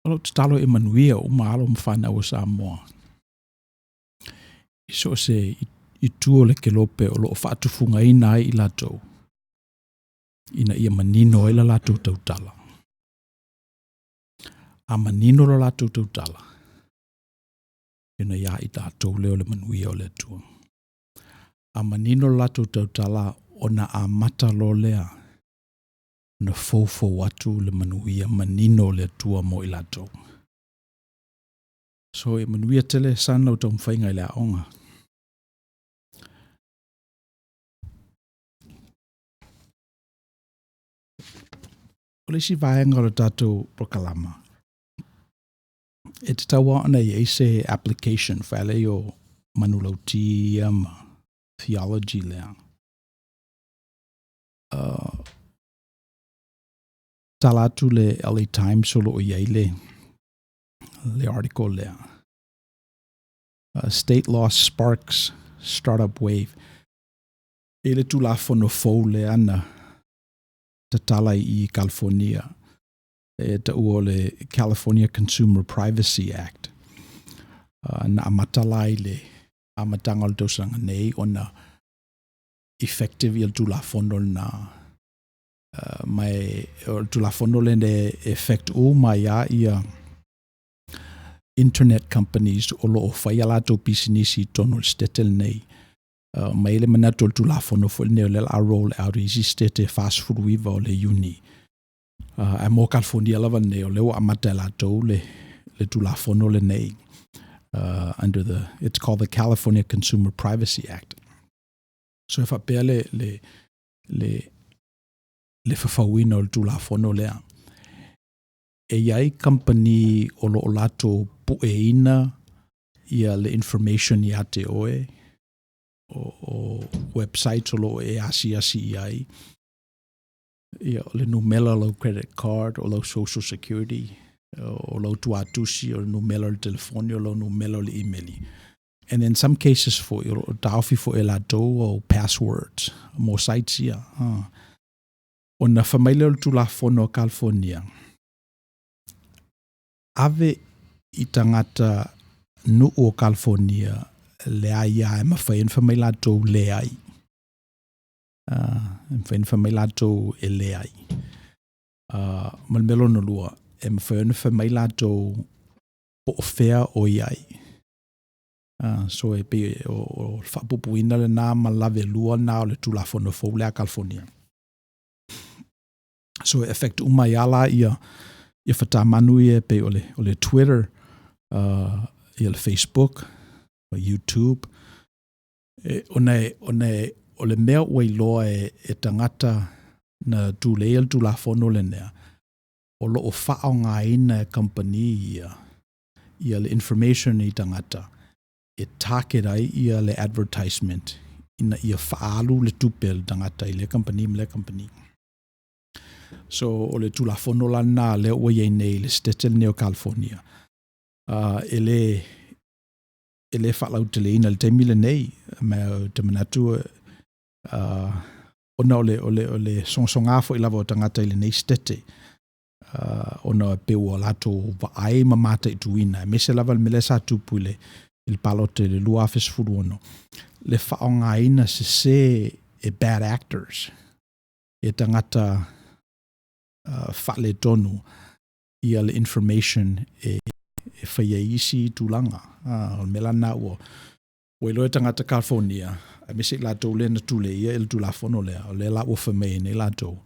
Olo te talo e manuia o maalo mwhana o Samoa. Iso se i tuo le ke lope o lo whatufunga ina ai i latou. Ina ia manino e la latou tautala. A manino la latou tautala. Ina ia i latou leo le manuia o le tua. A manino la latou tautala o na a mata lo lea. Na fofo watu le manuia manino le tua mo i latou. So e manuia tele sana o tau mwhainga i lea onga. O le si vaenga o le tatou prokalama. E te taua ana i eise application whale o manulautia ma theology lea. Talatu le LA Times solo o iei le article lea. State law sparks startup wave. E le tulafo no fau lea na tatala i California. E ta ua le California Consumer Privacy Act. Na amatalai le amatanga o le tausanga nei o na effective i le tulafono na mai o le tulafono le ne effect o mai a ia internet companies o lo o whai alato pisinisi tono le stetel nei. Mai le manato le tulafono fo le neo le la roll out easy stete fast food wiva o le uni. A mo California lava neo leo amata alato le tulafono le nei. Under it's called the California Consumer Privacy Act. So if a pea le whawhawina o le tulafono lea. E iai company o lo lato pueina ia le information ia te oe o website o lo e asi iai. Ia o le numela lo credit card o lo social security o lo tuatusi o numela le telefoni o lo numela le emaili. And in some cases for taufi for elato o passwords mo sites ia. O na whamaile o tulafono o California. Ave i tangata nu o California le aia e mawhain whamailato le ai. Mawhain whamailato e le ai. Malmelo no lua. mawhana whamai lātou po o whea o iai. So e pe o whapupuina le nā ma lave lua nā o le tulafono fau lea California. So e effect umai ala ia whatamanu ia pe o le Twitter, ia le Facebook, o YouTube. O le mea ua iloa e tangata na tūlea le tulafono le nea. O lo o whao ngā ina company ia le information i tangata. E target ai ia le advertisement ina ia whaalu le tupel tangata i le company. So o le tulafono lana le ua iei nei le stete le Neo California. Ele whalau te le ina le te mile nei me te manatua ona o le songsonga fo i lava o tangata i le nei stete. Ona peu o lato wa ai mamata i tuina. Me se lava le mele sa tupu il palote le lua fes furuono. Le whaonga ina se bad actors. E tangata whale tonu ia le information e whaia isi tūlanga. Melana o iloe tangata California. A me se lato le na tule ia il tulafono lea. O le la o whamei ne lato.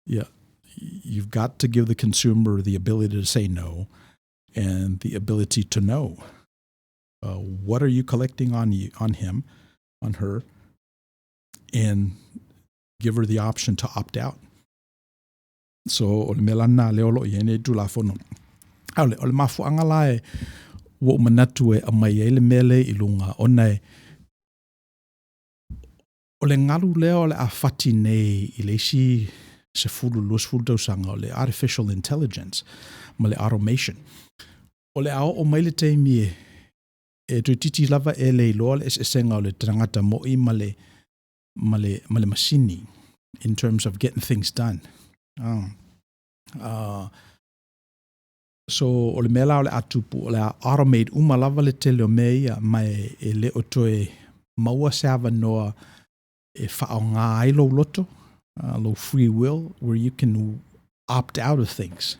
Yeah. You've got to give the consumer the ability to say no and the ability to know. What are you collecting on him, on her, and give her the option to opt out. So, o le melana leolo i ene tulafono. O le mafuanga lae wo manatu e amai ele mele i lunga ona o le ngalu leo le afati nei i le si se fulu lus fulu tausanga o le artificial intelligence ma le automation. O le ao o maile te mi e tu titi lava e le iloa le esenga o le tangata mo i ma le masini in terms of getting things done. So o le mela o le atupu o le automate uma lava le tele o mea mai e le otoe maua seava noa e whaonga ai lo loto. Low free will, where you can opt out of things.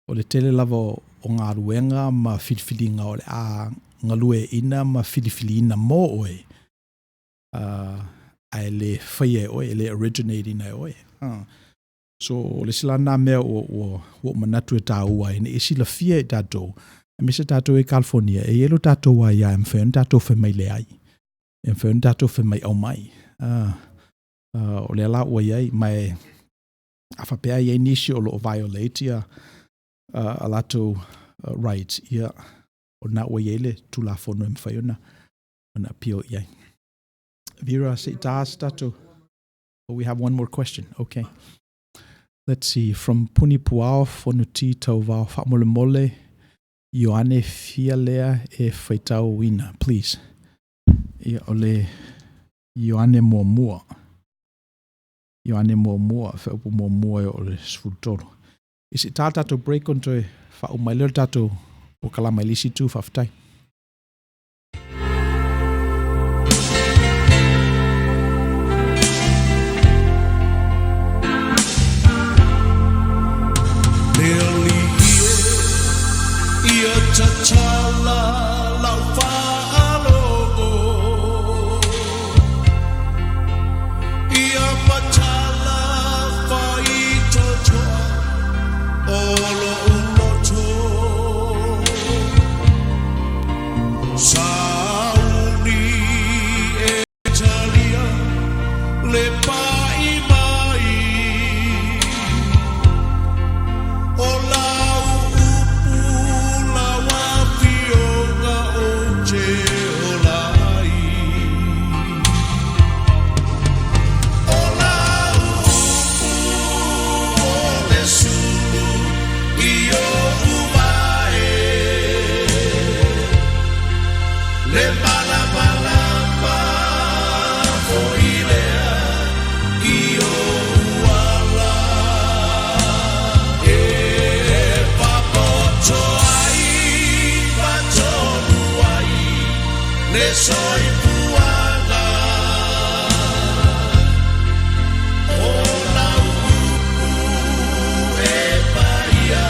O le tele lava o ngā ruenga ma whiriwhiringa o le ngā lue ina ma whiriwhiri ina mō oe. Ai le whaia oe, le originating ai oe. So o le sila nā mea o manatu e tā ua ina e sila fia e tātou. E mese tātou e California, e elo tātou ai ai, mwhenu tātou whamai le ai. E mwhenu tātou whamai au mai. O le ala ua iai mai a whapea iai nisi o lo violate ia a lato rights ia o na ua iai le tulafono e mwhaiona o na pio iai. Vera, se taas tato. Oh, we have one more question. Okay. Let's see. From Puni Puao, Fonuti Tauvao, Whamole Mole, Ioane Fialea e Whaitau Wina. Please. Ia ole Ioane Moamua. Ioane Moamua, Whaupu Moamua o le sfutoro. Is it tātou break on to whaumaileo tātou o kalamailisi tū whaftai? Ia tachala lau whaalogo Ia matala whaitotoa Olo uloto Sauni e talia Le pai mai O lau soy puanga o la e paia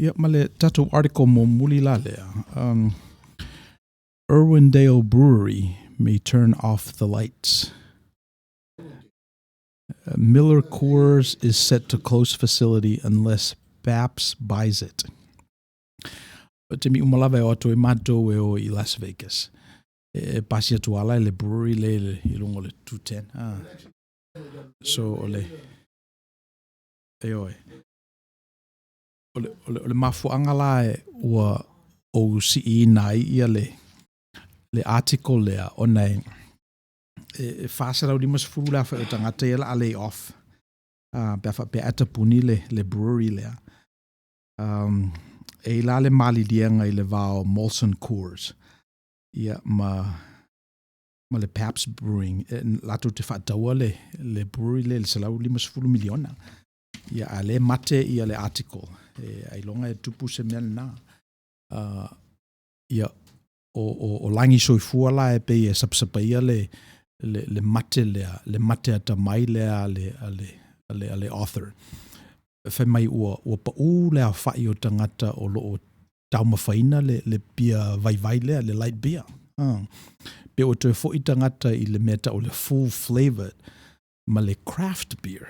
Ia, male tatou article mo muli la lea. Irwindale Brewery may turn off the lights. Miller Coors is set to close facility unless BAPS buys it. Te mi umalawa e o ato e mātou e o I Las Vegas. E pasi atu ala le brewery le ilungo le 210. So ole e oe. Ole mafuanga la e ua o si nai ia le article lea o nei e whāsarau ni mas furu la wha tangata ia la lay off pe atapuni le brewery lea e la le mali lianga I le vao Molson Coors ia ma le Pabst Brewing lato te whaataua le brewery le salau 5 miliona ia a le mate ia le article ai longa e tupu se mea na ia o langi soifua la e pe e sapsapa ia le mate lea le mate ata mai lea le author fe mai ua pa u lea whai o tangata o loo taumawhaina le pia vai lea le light beer pe o te fo I tangata I le meta o le full flavored ma le craft beer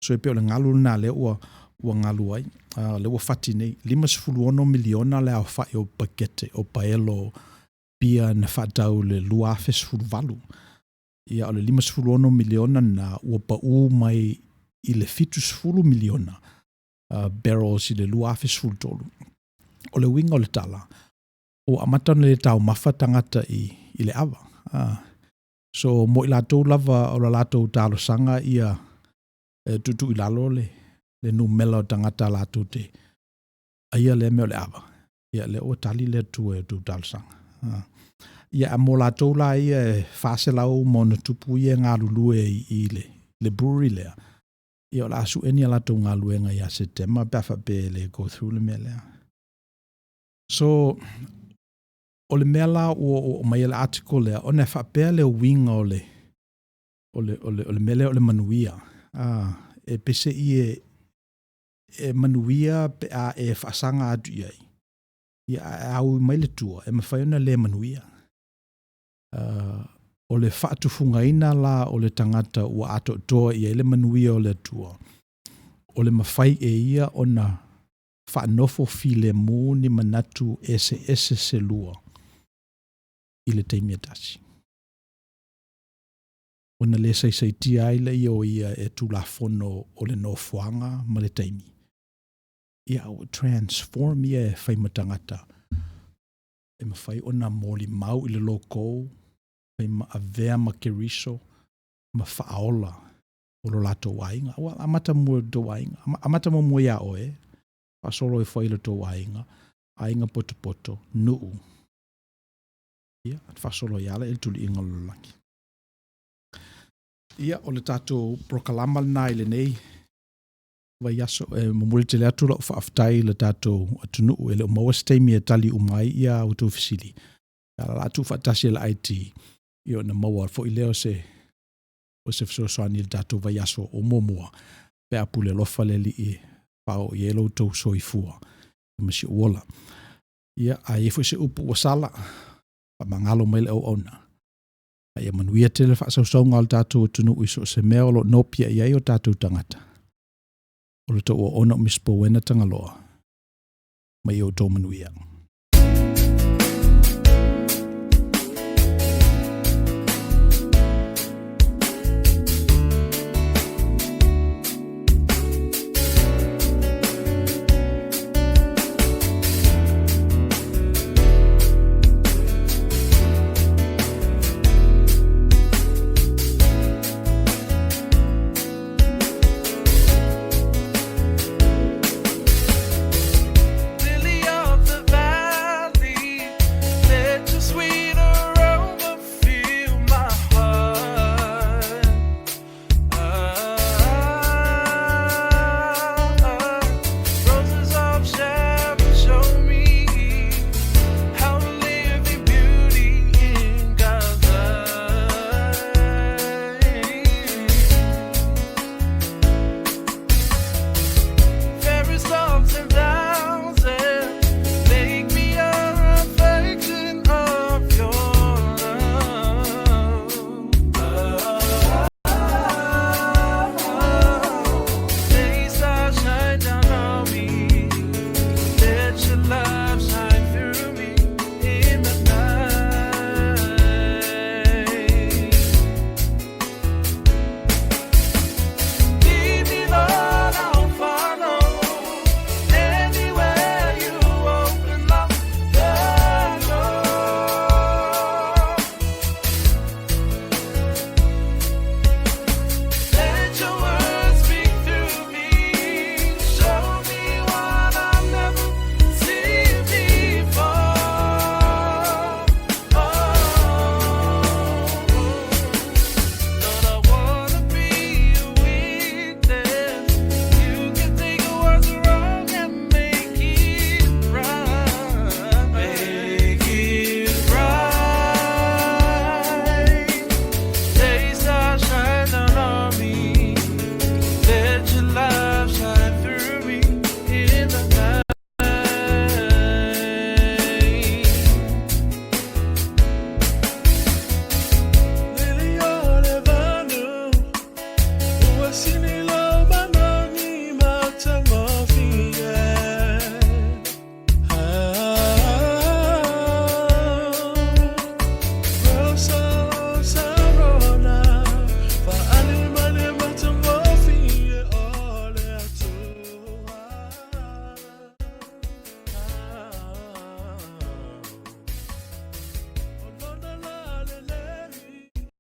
so e pe o le ngalu na le ua ngalu ai le ua whati nei 5 miliona le au whai o pakete o paelo pia na whatau le luafes valu ia o le 5 miliona na ua pa u mai I le 7 miliona barrels I le luafes tolu o le winga o le tala o amatana le tau mafa tangata I le awa so mo I latou lava o la latou talo sanga ia tutu I lalo le numela o tangata latou te aia le meo le awa ia le o tali le tu talo sanga ia mo latou la ia whaselau mo na tupu ia ngā lulue I le brewery lea ia la asu eni latou ngā luenga ia September bafa pe le go through le mea lea so o le mea la o mai le article lea o ne whapea le winga o le mele o le manuia e pese I e manuia pe a e whaasanga atu iai ia au mai le tua e mawhaiona le manuia o le whaatufungaina la o le tangata ua ato toa ia le manuia o le tua o le mawhai e ia o na whaanofo file mu ni manatu ese se lua I le teimia tasi o na le sai tia ai le o ia e tulafono o le nofuanga ma le teimi ia o transform ia e whaimatangata e mawhai o na moli mau I le loko e ma avea ma keriso ma whaola o lo lato wainga amata mua do wainga amata mua ia oe pasolo e whaile to wainga ainga poto nuu ia fasolo ia le tuli inga lulangi ia o le tato prokalama na ile nei vai yaso mumuli te le atu la whaaftai le tato atunu ele o maua stemi e tali umai ia o tu fisili la atu whaatasi le IT io na maua fo I leo se o se fesoasoani le tatou vaiaso o muamua pe a pule lofa le li'i pao i e loutou soifua ma si uola. Ia a e fo se upu o sala pa mangalo mai le ona. A ia manuia te le whaasausonga o le tatou tunu iso se mea o lo nopia i ai o tatou tangata. O le tau o ona o mispo wena tangaloa. Mai o tō manuia.